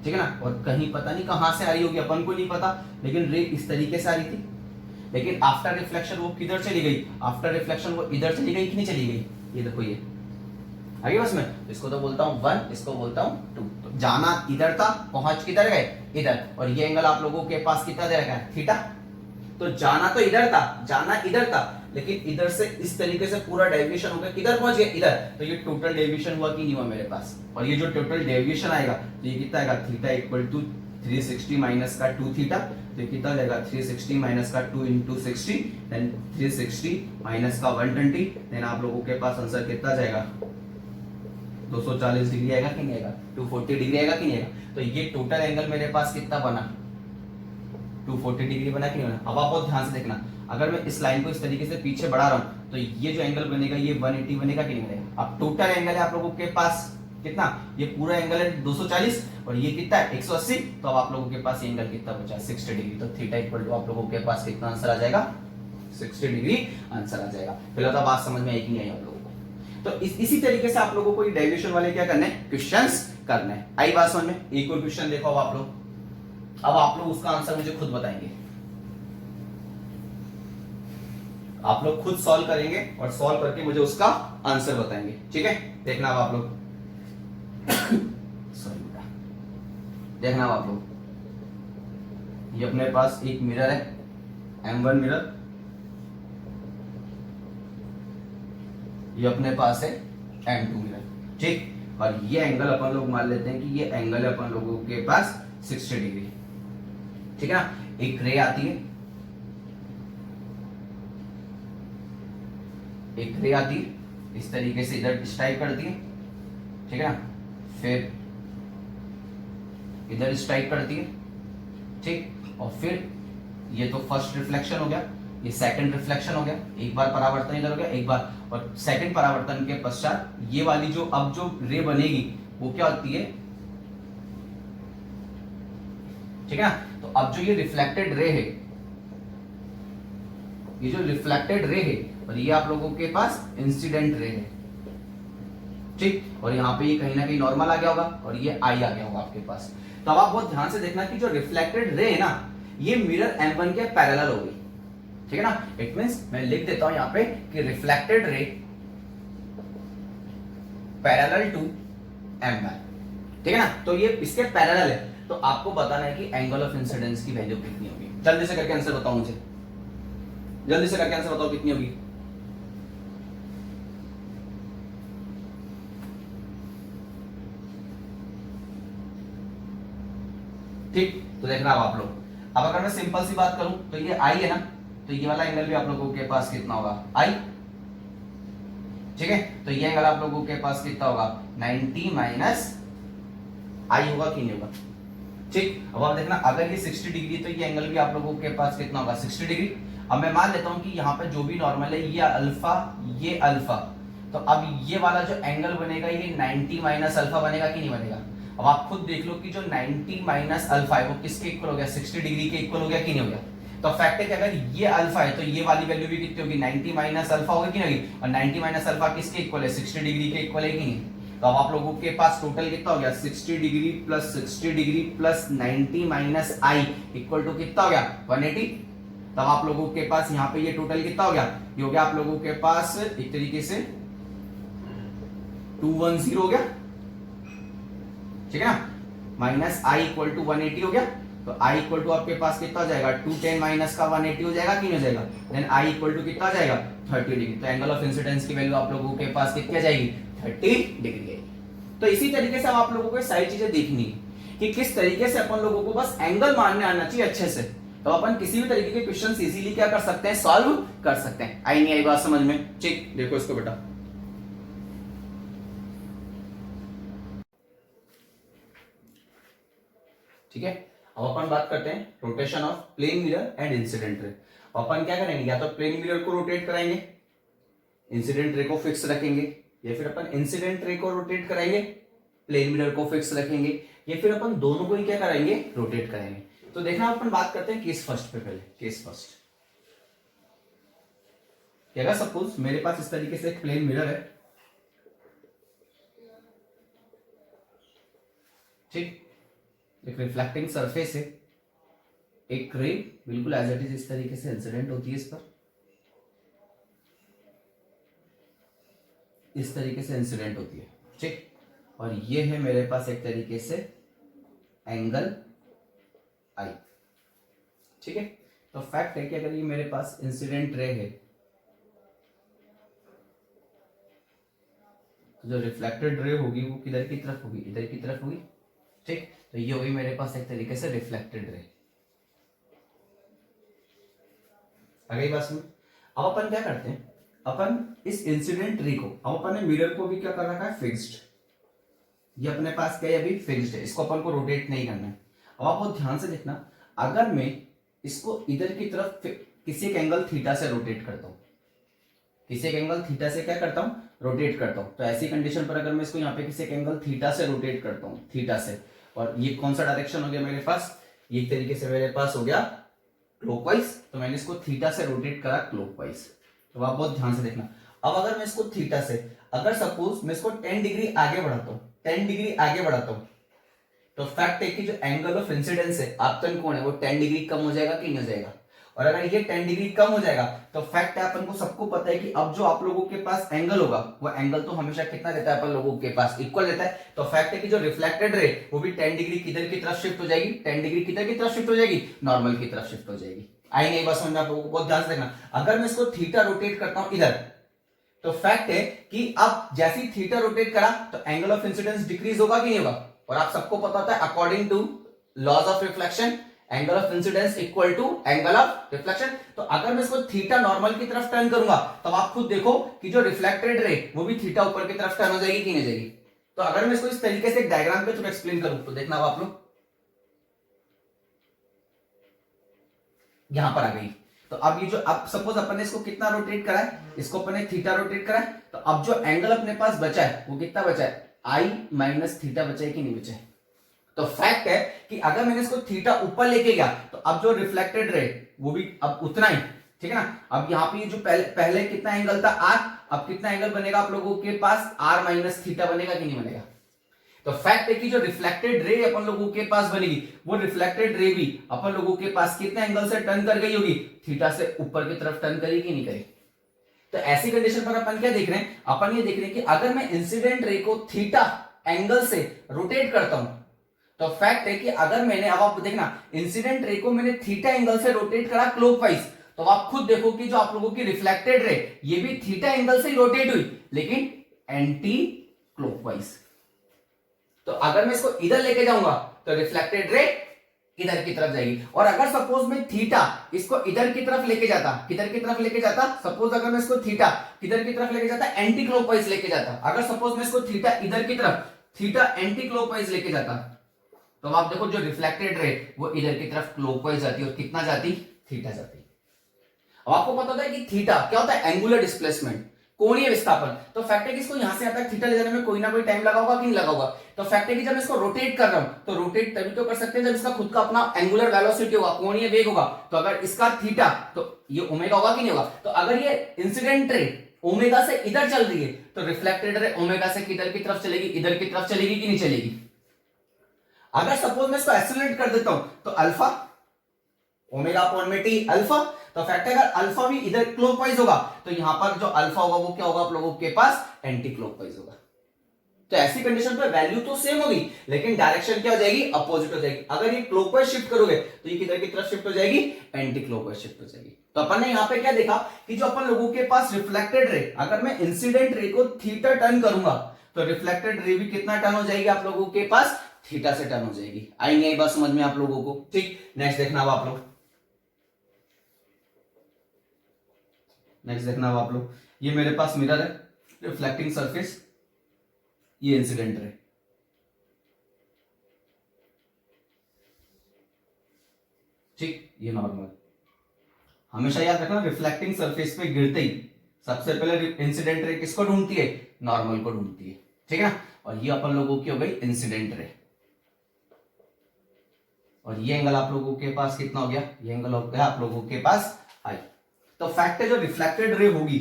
ठीक है ना, और कहीं पता नहीं कहां से आ रही होगी, अपन को नहीं पता, लेकिन रे इस तरीके से आ रही थी। लेकिन आफ्टर रिफ्लेक्शन वो किधर चली गई, आफ्टर रिफ्लेक्शन वो इधर चली गई कि नहीं चली गई। ये देखो ये आगे बस में इसको तो बोलता हूँ 1, इसको बोलता हूँ 2। तो जाना इधर था, पहुंच किधर गए, इधर, और ये एंगल आप लोगों के पास कितना दे रखा है, थीटा। तो जाना तो इधर था, जाना इधर था, लेकिन इधर से इस तरीके से पूरा डेविएशन हो गया, किधर पहुंच गया, इधर। तो ये टोटल डेविएशन हुआ कि नहीं हुआ मेरे पास, और ये जो टोटल डेविएशन आएगा तो ये कितना आएगा, थीटा इक्वल टू 360 माइनस का 2 थीटा। तो ये कितना जाएगा, 360 माइनस का 2 इंटू 60, देन 360 माइनस का 120, देन आप लोगों के पास आंसर कितना जाएगा, 240 डिग्री आएगा कि नहीं आएगा, 240 डिग्री आएगा कि नहीं आएगा। तो ये टोटल एंगल मेरे पास कितना बना, 240 डिग्री बना कि नहीं बना। अब आप बहुत ध्यान से देखना, अगर मैं इस लाइन को इस तरीके से पीछे बढ़ा रहा हूं तो ये जो एंगल बनेगा ये 180 बनेगा कि नहीं बनेगा। अब टोटल एंगल है आप लोगों के पास कितना, ये पूरा एंगल है 240 और ये कितना है 180। तो अब आप लोगों के पास ये एंगल कितना बचा, 60 डिग्री। तो थीटा इक्वल टू आप लोगों के पास कितना आंसर आ जाएगा, 60 डिग्री आंसर आ जाएगा। फिलहाल तो बात समझ में आई कि नहीं आई आप लोगों को। तो इसी तरीके से आप लोगों को डेविएशन वाले क्या करने हैं, क्वेश्चंस करने हैं। आई बात समझ में। एक और क्वेश्चन देखो अब आप लोग, अब आप लोग उसका आंसर मुझे खुद बताएंगे, आप लोग खुद सॉल्व करेंगे और सॉल्व करके मुझे उसका आंसर बताएंगे, ठीक है। देखना अब आप लोग सॉरी बेटा, देखना अब आप लोग, ये अपने पास एक मिरर है, M1 मिरर, ये अपने पास है M2 मिरर, ठीक। और ये एंगल अपन लोग मान लेते हैं कि ये एंगल है अपन लोगों के पास 60 डिग्री, ठीक है ना। एक रे आती है, एक रे आती है इस तरीके से इधर स्ट्राइक करती है, ठीक है ना, फिर इधर स्ट्राइक करती है, ठीक। और फिर ये तो फर्स्ट रिफ्लेक्शन हो गया, ये सेकंड रिफ्लेक्शन हो गया, एक बार परावर्तन इधर हो गया एक बार, और सेकंड परावर्तन के पश्चात ये वाली जो अब जो रे बनेगी वो क्या होती है, ठीक है ना। तो अब जो ये रिफ्लेक्टेड रे है, ये जो रिफ्लेक्टेड रे है, और ये आप लोगों के पास इंसिडेंट रे है, ठीक। और यहाँ पे ये कहीं ना कहीं नॉर्मल आ गया होगा और ये आई आ गया होगा आपके पास। तो अब आप बहुत ध्यान से देखना कि जो रिफ्लेक्टेड रे है ना, ये मिरर M1 के पैरेलल होगी, ठीक है ना। इट मींस मैं लिख देता हूं यहाँ पे कि reflected ray parallel to M1, ठीक है ना। तो ये इसके पैरेलल है, तो आपको बताना है कि एंगल ऑफ इंसिडेंस की वैल्यू कितनी होगी। जल्दी से करके आंसर बताओ मुझे, जल्दी से करके आंसर बताओ कितनी होगी। ठीक, तो देखना अब आप लोग, अब अगर मैं सिंपल सी बात करूं तो ये आई है ना, तो ये वाला एंगल भी आप लोगों के पास कितना होगा, आई, ठीक है। तो ये एंगल आप लोगों के पास कितना होगा, 90 माइनस आई होगा कि नहीं होगा, ठीक। अब आप देखना, अगर ये 60 डिग्री तो ये एंगल भी आप लोगों के पास कितना होगा, 60 डिग्री। अब मैं मान लेता हूं कि यहाँ पे जो भी नॉर्मल है ये अल्फा, ये अल्फा, तो अब ये वाला जो एंगल बनेगा ये 90 माइनस अल्फा बनेगा कि नहीं बनेगा। अब आप खुद देख लो कि जो 90 माइनस अल्फा है वो किसके इक्वल हो गया, 60 डिग्री के इक्वल हो गया कि नहीं हो गया। तो फैक्ट है कि अगर ये अल्फा है तो ये वाली वैल्यू भी कितनी होगी, 90 माइनस अल्फा होगी कि नहीं होगी। और 90 माइनस अल्फा किसके इक्वल है, 60 डिग्री के इक्वल है कि नहीं। तो अब आप लोगों के पास टोटल कितना हो गया, 60 degree plus 60 degree plus 90 minus I equal to कितना हो गया, 180। तब आप लोगों के पास यहाँ पे ये टोटल कितना हो गया, ये हो गया आप लोगों के पास एक तरीके से 210 हो गया, ठीक है ना, माइनस आई इक्वल टू 180 हो गया। तो आई इक्वल टू आपके पास कितना हो जाएगा, 210 माइनस का 180 हो जाएगा कि नहीं हो जाएगा। देन आई इक्वल टू कितना हो जाएगा, 30 डिग्री। तो एंगल ऑफ इंसिडेंस की वैल्यू आप लोगों के पास कितनी आ जाएगी, 30 डिग्री आएगी। तो इसी तरीके से आप लोगों को सारी चीजें देखनी है कि किस तरीके से अपन लोगों को बस एंगल मानने आना चाहिए अच्छे से, तो अपन किसी भी तरीके के क्वेश्चन इजीली क्या कर सकते हैं, सॉल्व कर सकते हैं। आई नहीं आई बात समझ में, ठीक। देखो इसको बेटा, ठीक है। अब अपन बात करते हैं rotation of plane mirror and incident ray. अपन क्या करेंगे, या तो प्लेन मिरर को रोटेट कराएंगे, इंसिडेंट रे को फिक्स रखेंगे, या फिर अपन इंसिडेंट रे को रोटेट कराएंगे, प्लेन मिरर को फिक्स रखेंगे, या फिर अपन दोनों को ही क्या कराएंगे, रोटेट कराएंगे। तो देखना अपन बात करते हैं केस फर्स्ट पे पहले। केस फर्स्ट क्या, सपोज मेरे पास इस तरीके से एक प्लेन मिरर है, ठीक, एक रिफ्लेक्टिंग सरफेस है, एक रे बिल्कुल एज इट इज इस तरीके से इंसिडेंट होती है, इस पर इस तरीके से इंसिडेंट होती है, ठीक। और ये है मेरे पास एक तरीके से एंगल आई, ठीक है। तो फैक्ट है कि अगर ये मेरे पास इंसिडेंट रे है तो जो रिफ्लेक्टेड रे होगी वो किधर की तरफ होगी, इधर की तरफ होगी, ठीक। तो ये होगी मेरे पास एक तरीके से रिफ्लेक्टेड रे। अगली बात सुनो, अब अपन क्या करते हैं, अपन इस इंसिडेंट रे को, अब अपन ने मिरर को भी क्या कर रखा है, फिक्स्ड। ये अपने पास क्या है, अभी फिक्स्ड है, इसको अपन को रोटेट नहीं करना है। अब आप बहुत ध्यान से देखना, अगर मैं इसको इधर की तरफ किसी एक एंगल थीटा से रोटेट करता हूं, किसी एक एंगल थीटा से क्या करता हूं, रोटेट करता हूं, तो ऐसी कंडीशन पर अगर मैं इसको यहाँ पे किसी एक एंगल थीटा से रोटेट करता हूं, थीटा से, और ये कौन सा डायरेक्शन हो गया मेरे पास, ये एक तरीके से मेरे पास हो गया क्लॉकवाइज, तो मैंने इसको थीटा से रोटेट करा क्लॉकवाइज। तो आप बहुत ध्यान से देखना, अब अगर मैं इसको थीटा से, अगर सपोज मैं इसको 10 डिग्री आगे बढ़ाता हूं, 10 डिग्री आगे बढ़ाता हूं, तो फैक्ट है कि जो एंगल ऑफ इंसिडेंस है आपतन कोण है वो 10 डिग्री कम हो जाएगा कि नहीं हो जाएगा। और अगर ये 10 डिग्री कम हो जाएगा तो फैक्ट है, अपन को सबको पता है कि अब जो आप लोगों के पास एंगल होगा वो एंगल तो हमेशा कितना रहता है अपन लोगों के पास, इक्वल रहता है। तो फैक्ट है कि जो रिफ्लेक्टेड रे वो भी 10 डिग्री किधर की तरफ शिफ्ट हो जाएगी, 10 डिग्री किधर की तरफ शिफ्ट हो जाएगी, नॉर्मल की तरफ शिफ्ट हो जाएगी। आई नहीं बस समझ में आप लोगों को, बहुत ध्यान से देखना। अगर मैं इसको थीटा रोटेट करता हूं इधर, तो फैक्ट है कि अब जैसे थीटा रोटेट करा तो एंगल ऑफ इंसिडेंस डिक्रीज होगा कि नहीं होगा। और आप सबको पता होता है according to laws of reflection angle of incidence equal to angle of reflection. तो अगर मैं इसको थीटा नॉर्मल की तरफ टर्न करूंगा तब आप खुद देखो कि जो रिफ्लेक्टेड रे वो भी थीटा ऊपर की तरफ टर्न हो जाएगी कि नहीं जाएगी। तो अगर मैं इसको इस तरीके से एक डायग्राम पे थोड़ा एक्सप्लेन करूं तो देखना आप लोग, यहां पर आ गई। तो अब ये जो, अब सपोज अपन ने इसको कितना रोटेट करा है, इसको अपन ने थीटा रोटेट करा है, तो अब जो एंगल अपने पास बचा है वो कितना बचा है, आई माइनस थीटा बचा है कि नहीं बचा है। तो फैक्ट है कि अगर मैंने इसको थीटा ऊपर लेके गया तो अब जो रिफ्लेक्टेड रे वो भी अब उतना ही, ठीक है ना। अब यहाँ पे जो पहले कितना एंगल था आर, अब कितना एंगल बनेगा आप लोगों के पास, आर माइनस थीटा बनेगा कि नहीं बनेगा। तो फैक्ट है कि जो रिफ्लेक्टेड रे अपन लोगों के पास बनेगी वो रिफ्लेक्टेड रे भी अपन लोगों के पास कितने एंगल से टर्न कर गई होगी, थीटा से ऊपर की तरफ टर्न करेगी नहीं करेगी। तो ऐसी कंडीशन पर अपन क्या देख रहे हैं, अपन ये देख रहे हैं कि अगर मैं इंसिडेंट रे को थीटा एंगल से रोटेट करता हूं तो फैक्ट है कि अगर मैंने, अब आप देखना, इंसिडेंट रे को मैंने थीटा एंगल से रोटेट करा क्लॉकवाइज, तो आप खुद देखो कि जो आप लोगों की रिफ्लेक्टेड रे ये भी थीटा एंगल से रोटेट हुई लेकिन एंटी क्लॉकवाइज। तो अगर मैं इसको इधर लेके जाऊंगा तो रिफ्लेक्टेड रे इधर की तरफ जाएगी। और अगर सपोज मैं थीटा इसको इधर की तरफ लेके जाता, किधर की तरफ लेके जाता, सपोज अगर मैं इसको थीटा किधर की तरफ लेके जाता, एंटी क्लॉकवाइज लेके जाता। अगर सपोज मैं इसको थीटा इधर की तरफ, थीटा एंटी क्लॉकवाइज लेके जाता, तो आप देखो जो रिफ्लेक्टेड रे वो इधर की तरफ क्लॉकवाइज जाती और कितना जाती, थीटा जाती। अब आपको पता होता है कि थीटा क्या होता है, एंगुलर डिस्प्लेसमेंट, कोणीय विस्थापन। तो फैक्ट है कि इसको यहां से यहां तक थीटा ले जाने में कोई ना कोई टाइम लगा होगा कि नहीं लगा होगा। तो फैक्ट है कि जब इसको रोटेट कर रहा हूं तो रोटेट तभी तो कर सकते हैं जब इसका खुद का अपना एंगुलर वेलोसिटी होगा, कोणीय वेग होगा। तो अगर इसका थीटा तो ये ओमेगा होगा कि नहीं होगा। तो अगर ये इंसिडेंट रे ओमेगा से इधर चल रही है तो रिफ्लेक्टेड रे ओमेगा से किधर की तरफ चलेगी, इधर की तरफ चलेगी कि नहीं चलेगी। अगर सपोज मैं इसको एक्सेलरेट कर देता हूं तो अल्फा ओमेगा अपॉन में टी अल्फा। तो फैक्ट है अगर अल्फा भी इधर क्लॉकवाइज होगा तो यहां पर जो अल्फा होगा वो क्या होगा आप लोगों के पास, एंटी क्लॉकवाइज होगा। तो ऐसी कंडीशन पे वैल्यू तो सेम होगी लेकिन डायरेक्शन क्या हो जाएगी, अपोजिट हो जाएगी। अगर ये क्लॉकवाइज शिफ्ट करोगे तो ये किधर की तरफ शिफ्ट हो जाएगी, एंटी क्लॉकवाइज शिफ्ट हो जाएगी। तो अपन ने यहां पे क्या देखा कि जो अपन लोगों के पास रिफ्लेक्टेड रे, अगर मैं इंसिडेंट रे को थीटा टर्न करूंगा तो रिफ्लेक्टेड रे भी कितना टर्न हो जाएगी आप लोगों के पास, थीटा से टर्न हो जाएगी। आई नहीं बात समझ में आप लोगों को, ठीक। नेक्स्ट देखना अब आप लोग, नेक्स्ट देखना अब आप लोग, ये मेरे पास मिरर है, रिफ्लेक्टिंग सरफेस, ये इंसिडेंट रे, ठीक, ये नॉर्मल। हमेशा याद रखना रिफ्लेक्टिंग सरफेस पे गिरते ही सबसे पहले इंसिडेंट रे किसको ढूंढती है, नॉर्मल को ढूंढती है, ठीक है ना। और ये अपन लोगों की हो गई इंसिडेंट रे। और ये एंगल आप लोगों के पास कितना हो गया, ये एंगल हो गया आप लोगों के पास आई। तो फैक्ट है जो रिफ्लेक्टेड रे होगी,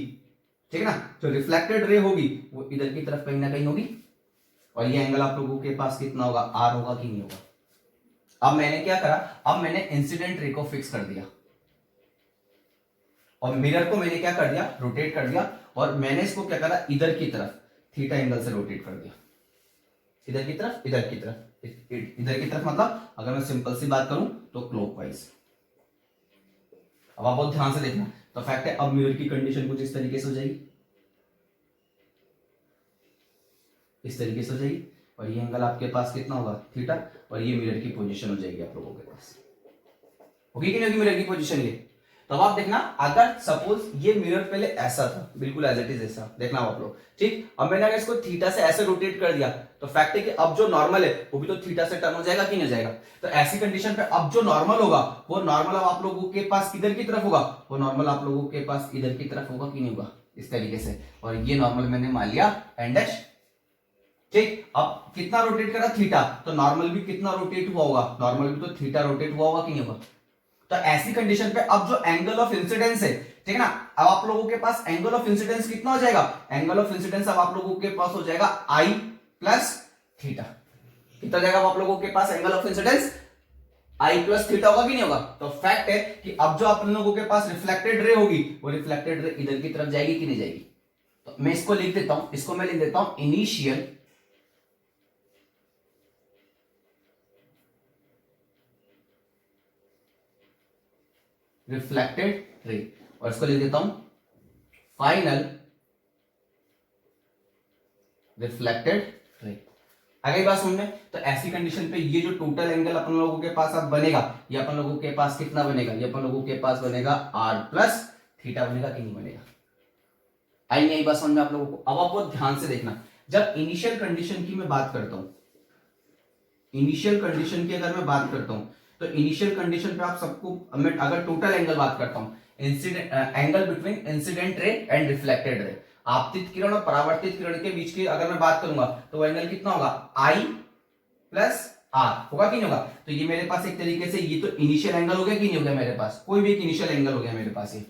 ठीक है ना, जो रिफ्लेक्टेड रे होगी वो इधर की तरफ कहीं ना कहीं होगी। और ये एंगल आप लोगों के पास कितना होगा, आर होगा कि नहीं होगा। अब मैंने क्या करा, अब मैंने इंसिडेंट रे को फिक्स कर दिया और मिरर को मैंने क्या कर दिया, रोटेट कर दिया। और मैंने इसको क्या करा, इधर की तरफ थीटा एंगल से रोटेट कर दिया। इधर की तरफ, इधर की तरफ, इधर की तरफ, मतलब अगर मैं सिंपल सी बात करूं तो क्लॉकवाइज। अब आप बहुत ध्यान से देखना। तो फैक्ट है, अब मिरर की कंडीशन कुछ इस तरीके से हो जाएगी, इस तरीके से हो जाएगी, और ये एंगल आपके पास कितना होगा, थीटा, और ये मिरर की पोजीशन हो जाएगी आप लोगों के पास। होगी कि नहीं होगी मिरर की पोजीशन ये? तो अब आप देखना, अगर सपोज ये मिरर पहले ऐसा था, बिल्कुल एज इट इज ऐसा, देखना आप लोग, ठीक। अब मैंने अगर इसको थीटा से ऐसे रोटेट कर दिया, तो फैक्ट है कि अब जो नॉर्मल है वो भी तो थीटा से टर्न हो जाएगा कि नहीं हो जाएगा? तो ऐसी कंडीशन पे अब जो नॉर्मल होगा, वो नॉर्मल अब आप लोगों के पास किधर की तरफ होगा, वो नॉर्मल आप लोगों के पास इधर की तरफ होगा कि नहीं होगा, इस तरीके से। और ये नॉर्मल मैंने मान लिया एन डैश, ठीक। अब कितना रोटेट करा, थीटा, तो नॉर्मल भी कितना रोटेट हुआ होगा, नॉर्मल भी तो थीटा रोटेट हुआ होगा कि नहीं होगा? तो ऐसी कंडीशन पे अब जो एंगल ऑफ इंसिडेंस है, ठीक है ना, अब आप लोगों के पास एंगल ऑफ इंसिडेंस कितना हो जाएगा, एंगल ऑफ इंसिडेंस अब आप लोगों के पास हो जाएगा आई प्लस थीटा। कितना जाएगा अब आप लोगों के पास angle of incidence, i plus theta होगा कि नहीं होगा? तो फैक्ट है कि अब जो आप लोगों के पास रिफ्लेक्टेड रे होगी, वो रिफ्लेक्टेड रे इधर की तरफ जाएगी कि नहीं जाएगी? तो मैं इसको लिख देता हूं, इसको मैं लिख देता हूं इनिशियल रिफ्लेक्टेड रे, और इसको लिख देता हूं फाइनल रिफ्लेक्टेड रे। आ गई बात समझ में? तो ऐसी कंडीशन पे ये जो टोटल एंगल अपन लोगों के पास अब बनेगा, ये अपन लोगों के पास कितना बनेगा, ये अपन लोगों के पास बनेगा आर प्लस थीटा बनेगा कि नहीं बनेगा? आई नहीं बात समझ में आप लोगों को? अब आप बहुत ध्यान से देखना, जब इनिशियल कंडीशन की मैं बात करता हूं, इनिशियल कंडीशन की अगर मैं बात करता हूं, तो इनिशियल कंडीशन पे आप सबको, मैं अगर टोटल एंगल बात करता हूं, incident angle between incident ray and reflected ray, आपतित किरण और परावर्तित किरण के बीच की अगर मैं बात करूंगा, तो वो एंगल कितना होगा, आई प्लस आर होगा कि नहीं होगा? तो ये मेरे पास एक तरीके से ये तो इनिशियल एंगल हो गया कि नहीं हो गया मेरे पास, कोई भी एक इनिशियल एंगल हो गया मेरे पास ये।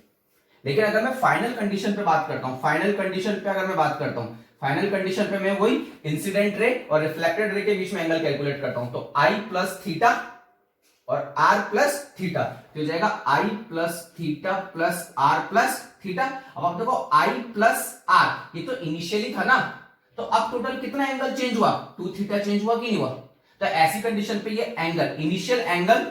लेकिन अगर मैं फाइनल कंडीशन पे बात करता हूं, फाइनल कंडीशन पे अगर मैं बात करता हूं, फाइनल कंडीशन पे मैं वही इंसिडेंट रे और रिफ्लेक्टेड रे के बीच में एंगल कैलकुलेट करता हूं, तो आई प्लस थीटा और आर प्लस थीटा, तो हो जाएगा i plus theta plus r plus theta. अब आप देखो आई प्लस आर, ये तो इनिशियली था ना, तो अब टोटल कितना एंगल चेंज हुआ, 2 थीटा चेंज हुआ कि नहीं हुआ? तो ऐसी कंडीशन पे ये angle, initial angle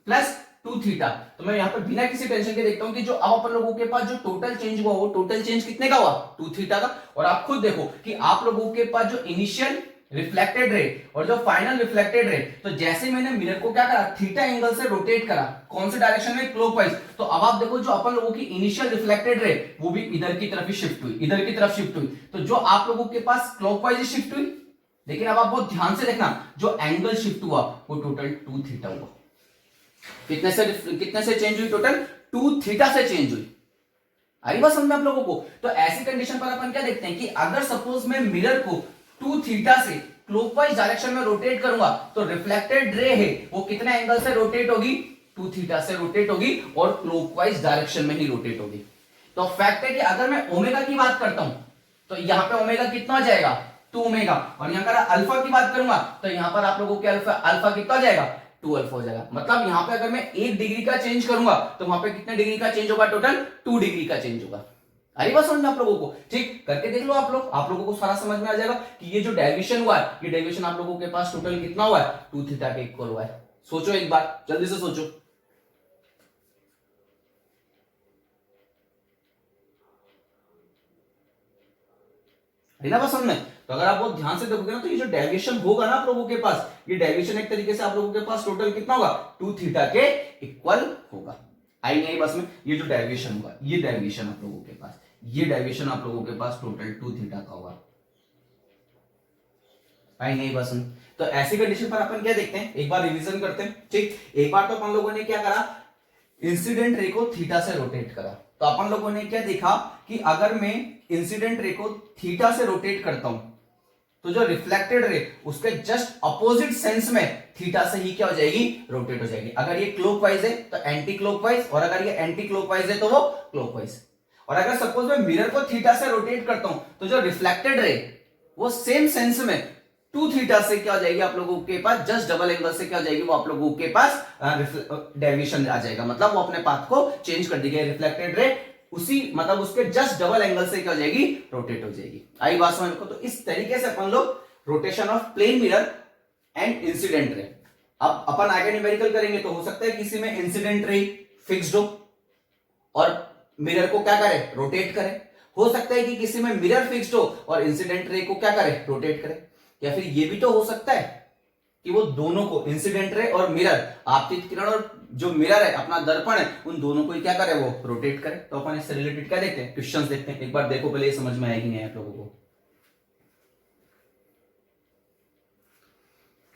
plus 2 theta, तो मैं यहां पर बिना किसी टेंशन के देखता हूं कि जो अब अपन लोगों के पास जो टोटल चेंज हुआ, वो टोटल चेंज कितने का हुआ, 2 थीटा का। और आप खुद देखो कि आप लोगों के पास जो इनिशियल रिफ्लेक्टेड रे और जो फाइनल रिफ्लेक्टेड रे, तो जैसे मैंने मिरर को क्या करा, थीटा एंगल से रोटेट करा, कौन से डायरेक्शन में, क्लॉकवाइज। तो अब आप देखो जो अपन लोगों की इनिशियल रिफ्लेक्टेड रे, वो भी इधर की तरफ ही शिफ्ट हुई, इधर की तरफ शिफ्ट हुई, तो जो आप लोगों के पास क्लॉकवाइज शिफ्ट हुई। लेकिन अब आप बहुत ध्यान से देखना, जो एंगल शिफ्ट हुआ वो टोटल 2 थीटा हुआ। कितने से चेंज हुई, टोटल 2 थीटा से चेंज हुई। आई बात समझ में आप लोगों को? तो ऐसी कंडीशन पर अपन क्या देखते हैं कि अगर सपोज मैं मिरर को 2 थीटा से क्लॉकवाइज डायरेक्शन में रोटेट करूंगा, तो रिफ्लेक्टेड रे है वो कितने एंगल से रोटेट होगी, 2 थीटा से रोटेट होगी, और क्लॉकवाइज डायरेक्शन में ही रोटेट होगी। तो फैक्ट है कि अगर मैं ओमेगा की बात करता हूं, तो यहां पे ओमेगा कितना हो जाएगा, 2 ओमेगा, और यहां पर अल्फा की बात करूंगा, तो यहां पर आप लोगों के अल्फा कितना हो जाएगा, 2 अल्फा हो जाएगा। मतलब यहां पे अगर मैं 1 डिग्री का चेंज करूंगा, तो वहां पे कितने डिग्री का चेंज होगा, टोटल 2 डिग्री का चेंज होगा। अरे बस समझ में आप लोगों को? ठीक, करके देख लो आप लोग, आप लोगों को सारा समझ में आ जाएगा कि ये जो डेविएशन हुआ है, ये डेविएशन आप लोगों के पास टोटल कितना हुआ है, 2 थीटा के इक्वल हुआ है। सोचो एक बार, जल्दी से सोचो। है ना बस समझ में? तो अगर आप बहुत ध्यान से देखोगे ना, तो ये जो डेविएशन होगा ना आप लोगों के पास, ये डेविएशन एक तरीके से आप लोगों के पास टोटल कितना होगा, 2 थीटा के इक्वल होगा। आई नहीं बस में, ये जो डेविएशन होगा, ये डेविएशन आप लोगों के पास, ये डेविएशन आप लोगों के पास टोटल 2 थीटा का होगा। आई नहीं बस में? तो ऐसी कंडीशन पर अपन क्या देखते हैं, एक बार रिवीजन करते हैं। ठीक, एक बार तो अपन लोगों ने क्या करा, इंसिडेंट रे को थीटा से रोटेट करा। तो अपन लोगों ने क्या देखा कि अगर मैं इंसिडेंट रे को थीटा से रोटेट करता हूं, तो जो रिफ्लेक्टेड रे उसके जस्ट अपोजिट सेंस में थीटा से ही क्या हो जाएगी, रोटेट हो जाएगी। अगर ये क्लॉकवाइज है तो एंटी क्लॉकवाइज, और अगर ये एंटी क्लॉकवाइज है तो वो क्लॉकवाइज। और अगर सपोज मैं मिरर को थीटा से रोटेट करता हूं, तो जो रिफ्लेक्टेड रे वो सेम सेंस में 2 थीटा से क्या हो जाएगी आप लोगों के पास, जस्ट डबल एंगल से क्या हो जाएगी, वो आप लोगों के पास डेविएशन आ जाएगा, मतलब वो अपने पाथ को चेंज कर देगी। रिफ्लेक्टेड रे उसी मतलब उसके जस्ट डबल एंगल से क्या हो जाएगी, रोटेट हो जाएगी। आई बात समझ को? तो इस तरीके से अपन लोग rotation of plane mirror and incident ray. अब अपन आगे न्यूमेरिकल करेंगे तो हो सकता है किसी में इंसिडेंट रे फिक्स्ड हो और मिरर को क्या करे, रोटेट करे। हो सकता है कि किसी में मिरर फिक्स्ड हो और इंसिडेंट रे को क्या करे, रोटेट करे। या फिर ये भी तो हो सकता है कि वो दोनों को, इंसिडेंट रे और मिरर, आपतित किरण और जो मिरर है अपना दर्पण है, उन दोनों को क्या करे, वो रोटेट करे। तो अपन इससे रिलेटेड क्या देखते हैं, क्वेश्चंस देखते हैं। एक बार देखो पहले, ये समझ में आएगी नहीं आप लोगों को।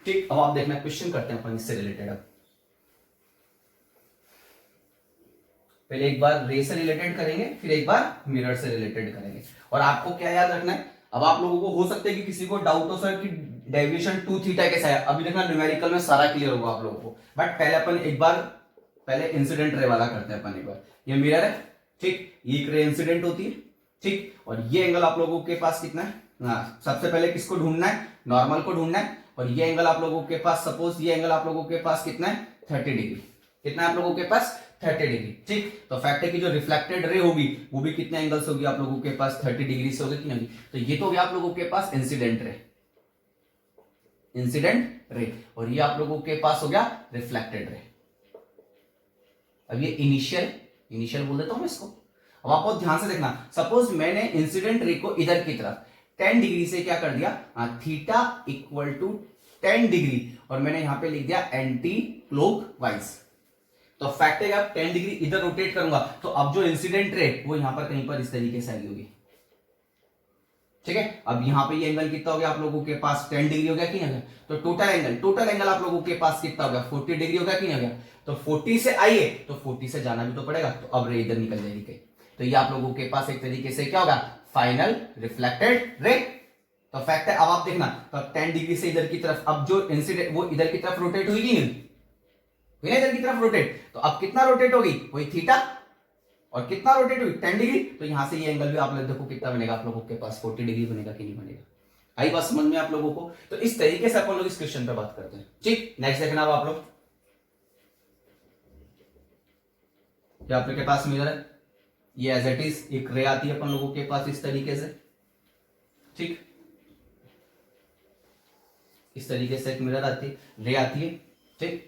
ठीक, अब आप देखना क्वेश्चन करते हैं अपन इससे रिलेटेड। अब पहले एक बार रे से रिलेटेड करेंगे, फिर एक बार मिरर से रिलेटेड करेंगे। और आपको क्या याद रखना है, अब आप लोगों को हो सकता है कि किसी को डाउट हो सर कि डेविएशन 2 थीटा कैसा है। अभी देखना न्यूमेरिकल में सारा क्लियर होगा आप लोगों को, बट पहले अपन एक बार पहले इंसिडेंट रे वाला करते हैं अपन एक बार। ये मिरर है, ठीक, ये एक रे इंसिडेंट होती है, ठीक, और ये एंगल आप लोगों के पास कितना है, सबसे पहले किसको ढूंढना है, नॉर्मल को ढूंढना है। और ये एंगल आप लोगों के पास, सपोज ये एंगल आप लोगों के पास कितना है, 30 डिग्री। कितना है आप लोगों के पास, 30 डिग्री। ठीक, तो फैक्ट है कि जो रिफ्लेक्टेड रे होगी वो भी कितने एंगल से होगी आप लोगों के पास, 30 डिग्री से होगी कि नहीं। तो ये तो आप लोगों के पास इंसिडेंट रे, इंसिडेंट रे, और ये आप लोगों के पास हो गया रिफ्लेक्टेड रे। अब ये इनिशियल बोल देता हूं मैं इसको। अब आपको ध्यान से देखना, सपोज मैंने इंसिडेंट रे को इधर की तरफ 10 डिग्री से क्या कर दिया, थीटा इक्वल टू 10 डिग्री, और मैंने यहां पे लिख दिया एंटी क्लॉकवाइज। तो फैक्ट है आप 10 डिग्री इधर रोटेट करूंगा तो अब जो इंसिडेंट रे वो यहां पर कहीं पर इस तरीके से आई होगी। ठीक है, अब यहां पे ये एंगल कितना हो गया आप लोगों के पास, 10 डिग्री हो गया कि नहीं हो गया। तो टोटल एंगल आप लोगों के पास कितना हो गया, 40 डिग्री हो गया कि नहीं हो गया। तो 40 से आइए तो 40 से जाना भी तो पड़ेगा, तो अब रे इधर निकल जाएगी कहीं। तो ये आप लोगों के पास एक तरीके से क्या होगा, फाइनल रिफ्लेक्टेड रे। तो फैक्ट है, अब आप देखना, तो 10 डिग्री से इधर की तरफ अब जो इंसिडेंट वो इधर की तरफ रोटेट हुई कि नहीं हुई, इधर की तरफ रोटेट। तो अब कितना रोटेट होगी, वही थीटा, और कितना रोटेट हुई, 10 डिग्री। तो यहां से ये एंगल भी आप लोग देखो कितना बनेगा आप लोगों के पास, 40 डिग्री बनेगा कि नहीं बनेगा। आई बात समझ में आप लोगों को। तो इस तरीके से अपन लोग इस क्वेश्चन पे बात करते हैं। ठीक, नेक्स्ट देखना अब आप लोग, ये आप लोग के पास मिरर है, ये एज इट इज एक रे आती है अपन लोगों के पास इस तरीके से। ठीक, इस तरीके से एक मिरर आती है, रे आती है। ठीक,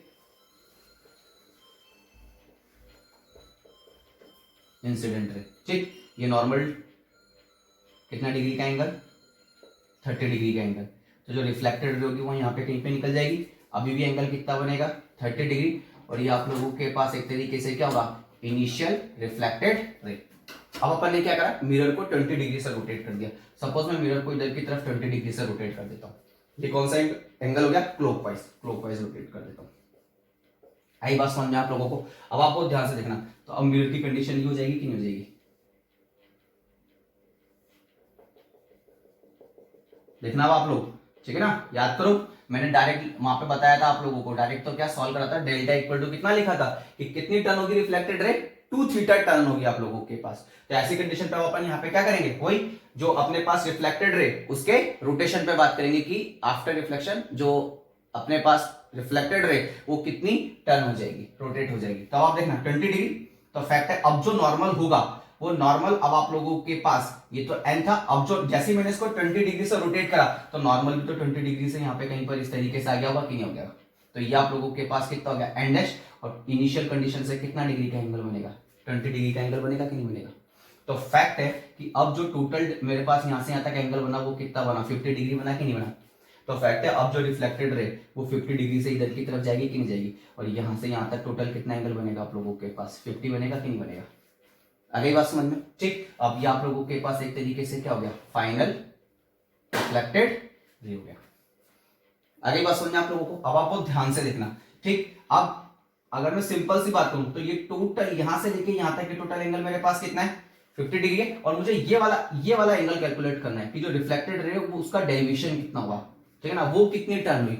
इंसिडेंट रे। ठीक, ये नॉर्मल कितना डिग्री का एंगल, 30 डिग्री का एंगल। तो जो रिफ्लेक्टेड रे होगी वो यहाँ पे कहीं पे निकल जाएगी। अभी भी एंगल कितना बनेगा, 30 डिग्री। और ये आप लोगों के पास एक तरीके से क्या होगा, इनिशियल रिफ्लेक्टेड रे। अब अपन ने क्या करा, मिरर को 20 डिग्री से रोटेट कर दिया। सपोज मैं मिरर को इधर की तरफ 20 डिग्री से रोटेट कर देता हूँ। ये कौन सा एंगल हो गया, क्लॉकवाइज रोटेट कर देता हूँ। आई बात समझ में आप लोगों को। अब आपको ध्यान से देखना, तो अब मिरर की कंडीशन ये हो जाएगी कि नहीं हो जाएगी, देखना अब आप लोग। ठीक है ना, याद करो, मैंने डायरेक्ट वहां पे बताया था आप लोगों को, डायरेक्ट तो क्या सॉल्व करा था, डेल्टा इक्वल टू कितना लिखा था कि कितनी टर्न होगी रिफ्लेक्टेड रे, 2 थीटा टर्न होगी आप लोगों के पास। तो ऐसी कंडीशन पे अपन यहाँ पे क्या करेंगे, वही जो अपने पास रिफ्लेक्टेड रे उसके रोटेशन पे बात करेंगे कि आफ्टर रिफ्लेक्शन जो अपने पास रिफ्लेक्टेड रे वो कितनी टर्न हो जाएगी, रोटेट हो जाएगी। तो आप देखना 20 डिग्री। तो फैक्ट है, अब जो नॉर्मल होगा वो नॉर्मल अब आप लोगों के पास, ये तो एन था, अब जो जैसे मैंने इसको 20 डिग्री से रोटेट करा तो नॉर्मल भी तो 20 डिग्री से यहाँ पे कहीं पर इस तरीके से आ गया होगा कि नहीं हो गया। तो ये आप लोगों के पास कितना हो गया, एन डैश, और इनिशियल कंडीशन से कितना डिग्री का एंगल बनेगा, 20 डिग्री का एंगल बनेगा कि नहीं बनेगा। तो फैक्ट है कि अब जो टोटल मेरे पास यहां से यहां तक एंगल बना वो कितना बना, 50 डिग्री बना कि नहीं बना। तो फैक्ट है, अब जो रिफ्लेक्टेड रे वो 50 डिग्री से इधर की तरफ जाएगी कि नहीं जाएगी, और यहां से यहां तक टोटल कितना एंगल बनेगा आप लोगों के पास, 50 बनेगा कि नहीं बनेगा। अगली बात समझ में। ठीक, अब ये आप लोगों के पास एक तरीके से क्या हो गया, फाइनल रिफ्लेक्टेड रे हो गया। अगली बात समझ में आप लोगों को। अब आपको ध्यान से देखना। ठीक, अब अगर मैं सिंपल सी बात करूं तो ये टोटल यहां से लेके यहां तक के टोटल एंगल मेरे पास कितना है, 50 डिग्री है, और मुझे ये वाला एंगल कैलकुलेट करना है कि जो रिफ्लेक्टेड रे वो उसका डेविएशन कितना हुआ। ठीक है ना, वो कितनी टर्न हुई।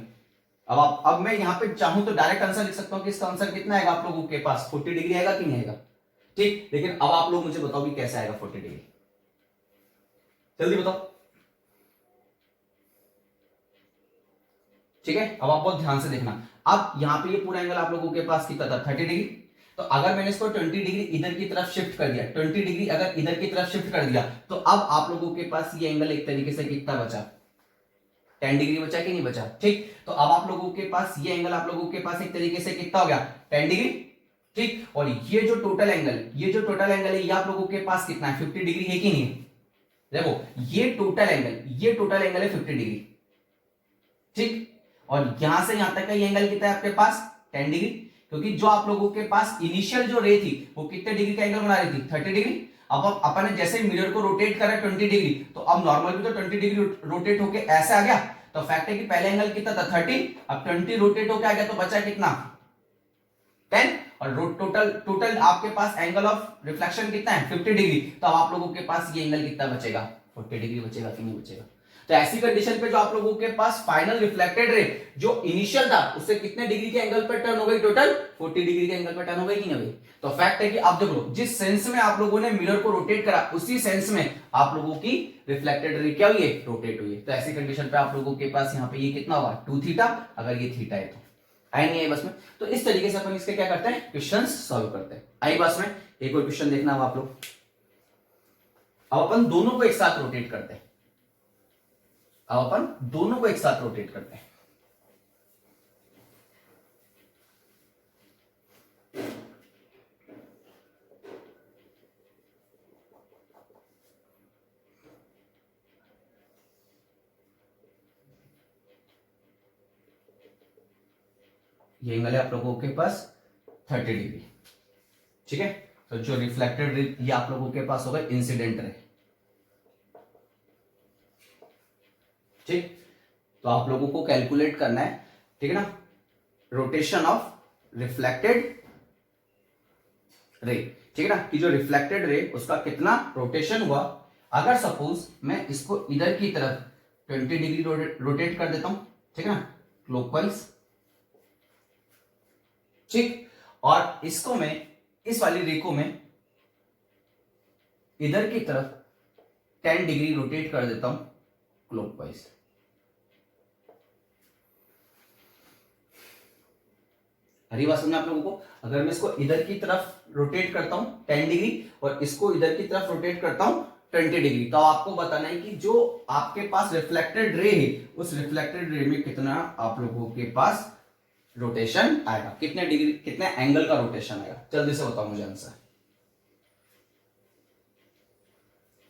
अब मैं यहां पे चाहूं तो डायरेक्ट आंसर लिख सकता हूं कि इसका आंसर कितना आएगा आप लोगों के पास, 40 डिग्री आएगा कि नहीं आएगा। ठीक, लेकिन अब आप लोग मुझे बताओ कि कैसे आएगा 40 डिग्री, जल्दी बताओ। ठीक है, अब आपको ध्यान से देखना। अब यहां पे ये पूरा एंगल आप लोगों के पास कितना था, 30 डिग्री। तो अगर मैंने इसको 20 डिग्री इधर की तरफ शिफ्ट कर दिया, 20 डिग्री अगर इधर की तरफ शिफ्ट कर दिया, तो अब आप लोगों के पास ये एंगल एक तरीके से कितना बचा, 10 डिग्री बचा कि नहीं बचा, ठीक। तो अब आप लोगों के पास ये एंगल आप लोगों के पास एक तरीके से कितना हो गया, 10 डिग्री, ठीक। और ये जो टोटल एंगल है ये आप लोगों के पास कितना है, 50 डिग्री है कि नहीं है। देखो ये टोटल एंगल है 50 डिग्री, ठीक। और यहां से यहां तक का ये एंगल कितना है आपके पास, 10 डिग्री, क्योंकि जो आप लोगों के पास इनिशियल जो रे थी वो कितने डिग्री का एंगल बना रही थी, 30 डिग्री। अब अपन ने जैसे मिरर को रोटेट करा 20 डिग्री, तो अब नॉर्मल भी तो 20 डिग्री रोटेट होके ऐसे आ गया। तो फैक्ट है कि पहले एंगल कितना था 30, अब 20 रोटेट होके आ गया तो बचा कितना 10। और टोटल आपके पास एंगल ऑफ रिफ्लेक्शन कितना है 50 डिग्री। तो अब आप लोगों के पास ये एंगल कितना बचेगा, 40 डिग्री बचेगा कि नहीं बचेगा। तो ऐसी कंडीशन पे जो आप लोगों के पास फाइनल रिफ्लेक्टेड रे जो इनिशियल था उससे कितने डिग्री के एंगल पर टर्न हो गई, टोटल 40 डिग्री के एंगल पर टर्न हो गई कि नहीं हुई। तो फैक्ट है कि आप देख लो जिस सेंस में आप लोगों ने मिरर को रोटेट करा उसी सेंस में आप लोगों की रिफ्लेक्टेड रे क्या हुई है, रोटेट हुई है। तो ऐसी कंडीशन पे आप लोगों के पास यहाँ पे ये कितना होगा 2 थीटा, अगर ये थीटा है तो आई नहीं आई बस में। तो इस तरीके से अपन इसके क्या करते हैं, क्वेश्चंस सॉल्व करते हैं। आई बस में एक और क्वेश्चन देखना अब आप लोग। अब अपन दोनों को एक साथ रोटेट करते हैं, ये एंगल है आप लोगों के पास 30 डिग्री, ठीक है। तो जो रिफ्लेक्टेड रे ये आप लोगों के पास होगा इंसिडेंट रे, ठीक। तो आप लोगों को कैलकुलेट करना है, ठीक है ना, रोटेशन ऑफ रिफ्लेक्टेड रे, ठीक है ना, कि जो रिफ्लेक्टेड रे उसका कितना रोटेशन हुआ। अगर सपोज मैं इसको इधर की तरफ 20 डिग्री रोटेट कर देता हूं, ठीक है ना, क्लॉकवाइज, ठीक। और इसको मैं इस वाली रे को मैं इधर की तरफ 10 डिग्री रोटेट कर देता हूं क्लॉकवाइज। हरी बात समझ आप लोगों को। अगर मैं इसको इधर की तरफ रोटेट करता हूं 10 डिग्री और इसको इधर की तरफ रोटेट करता हूं 20 डिग्री, तो आपको बताना है कि जो आपके पास रिफ्लेक्टेड रे है उस रिफ्लेक्टेड रे में कितना आप लोगों के पास रोटेशन आएगा, कितने डिग्री कितने एंगल का रोटेशन आएगा। जल्दी से बताओ मुझे आंसर,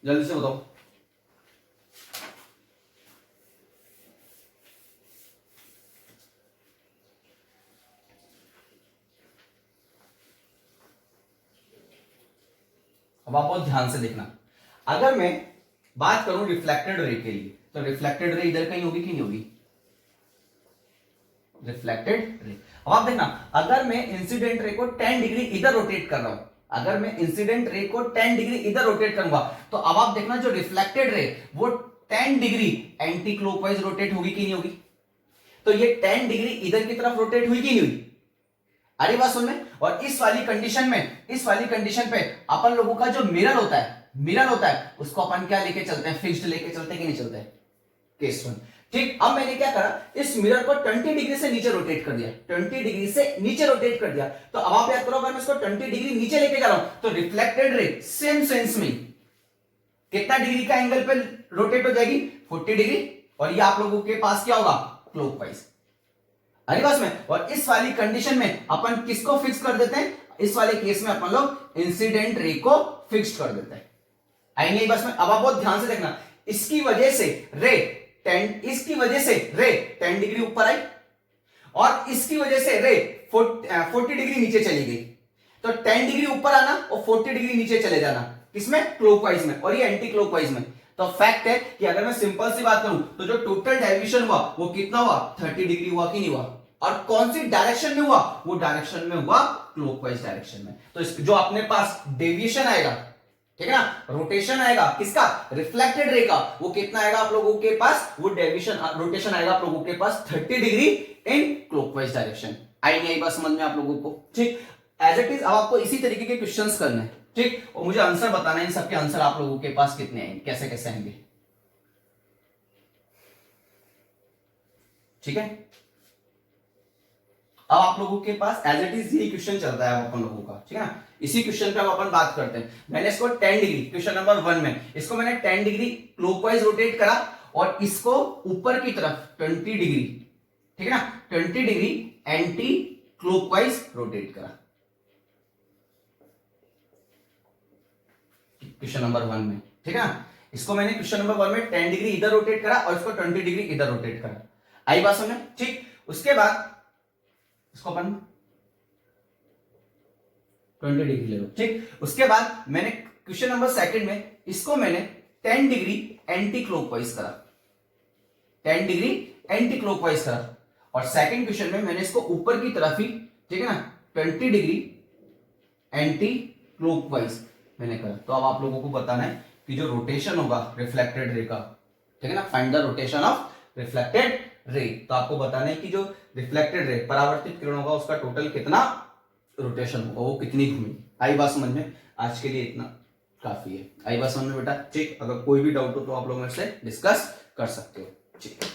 जल्दी से बताओ। अब आप बहुत ध्यान से देखना। अगर मैं बात करूं रिफ्लेक्टेड रे के लिए, तो रिफ्लेक्टेड रे इधर कहीं होगी कि नहीं होगी, रिफ्लेक्टेड रे। अब आप देखना, अगर मैं इंसिडेंट रे को 10 डिग्री इधर रोटेट कर रहा हूं, अगर मैं इंसिडेंट रे को 10 डिग्री इधर रोटेट करूंगा, तो अब आप देखना जो रिफ्लेक्टेड रे वो 10 डिग्री एंटी क्लॉकवाइज रोटेट होगी कि नहीं होगी। तो ये 10 डिग्री इधर की तरफ रोटेट हुई कि नहीं हुई, अरे बात सुन में। और इस वाली कंडीशन पे अपन लोगों का जो मिरर होता है उसको अपन क्या लेके चलते हैं, फिक्स्ड लेके चलते हैं कि नहीं चलते हैं, केस वन, ठीक। अब मैंने क्या करा, इस मिरर को 20 डिग्री से नीचे रोटेट कर दिया, 20 डिग्री से नीचे रोटेट कर दिया। तो अब आप याद करो, अगर मैं इसको 20 डिग्री नीचे लेके जा रहा हूं तो रिफ्लेक्टेड रे सेम सेंस में कितना डिग्री का एंगल पे रोटेट हो जाएगी, 40 डिग्री। और ये आप लोगों के पास क्या होगा, क्लॉकवाइज, अरे बस में। और इस वाली कंडीशन में अपन किसको फिक्स कर देते हैं, इस वाले केस में अपन लोग इंसिडेंट रे को फिक्स कर देते हैं, आएंगे बस में। अब आप बहुत ध्यान से देखना, इसकी वजह से रे 10 डिग्री ऊपर आई और इसकी वजह से रे 40 डिग्री नीचे चली गई। तो 10 डिग्री ऊपर आना और 40 डिग्री नीचे चले जाना, किसमें, क्लॉकवाइज में, और ये एंटी क्लॉकवाइज में। तो फैक्ट है कि अगर मैं सिंपल सी बात करूं तो जो टोटल डेविएशन हुआ वो कितना हुआ, 30 डिग्री हुआ कि नहीं हुआ। और कौन सी डायरेक्शन में हुआ, वो डायरेक्शन में हुआ क्लॉकवाइज डायरेक्शन में। तो जो अपने पास डेविएशन आएगा, ठीक है ना, रोटेशन आएगा किसका, रिफ्लेक्टेड रे का, वो कितना आएगा आप लोगों के पास, वो डेविएशन रोटेशन आएगा आप लोगों के पास 30 डिग्री इन क्लॉकवाइज डायरेक्शन। आई नहीं आई बात समझ में आप लोगों को, ठीक। एज इट इज अब आपको इसी तरीके के क्वेश्चंस करने हैं, ठीक। और मुझे आंसर बताना है इन सबके आंसर आप लोगों के पास कितने आएंगे, कैसे कैसे आएंगे, ठीक है। अब आप लोगों के पास एज इट इज यही क्वेश्चन चल रहा है अपन लोगों का, ठीक है ना। इसी क्वेश्चन पे अब अपन बात करते हैं। मैंने इसको 10 डिग्री, क्वेश्चन नंबर 1 में इसको मैंने 10 डिग्री क्लॉकवाइज रोटेट करा और इसको ऊपर की तरफ 20 डिग्री, ठीक है ना, 20 डिग्री एंटी क्लॉकवाइज रोटेट करा क्वेश्चन नंबर 1 में, ठीक है ना। इसको मैंने क्वेश्चन नंबर 1 में 10 डिग्री इधर रोटेट करा और इसको 20 डिग्री इधर रोटेट करा। आई बात समझ, ठीक। उसके बाद इसको अपन 20 डिग्री ले लो, ठीक। उसके बाद मैंने क्वेश्चन नंबर 2 में इसको मैंने 10 डिग्री एंटी क्लॉकवाइज करा, 10 डिग्री एंटी क्लॉकवाइज करा। और सेकंड क्वेश्चन में मैंने इसको ऊपर की तरफ ही, ठीक है ना, 20 डिग्री एंटी क्लॉकवाइज मैंने करा। तो अब आप लोगों को बताना है कि जो रोटेशन होगा रिफ्लेक्टेड रे का, ठीक है ना, find the rotation of reflected ray. तो आपको बताना है कि जो रिफ्लेक्टेड रे परावर्तित किरण होगा उसका टोटल कितना रोटेशन होगा, वो कितनी घूमी। आई बात समझ में, आज के लिए इतना काफी है। आई बात समझ में बेटा, ठीक। अगर कोई भी डाउट हो तो आप लोग मेरे से डिस्कस कर सकते हो, ठीक है।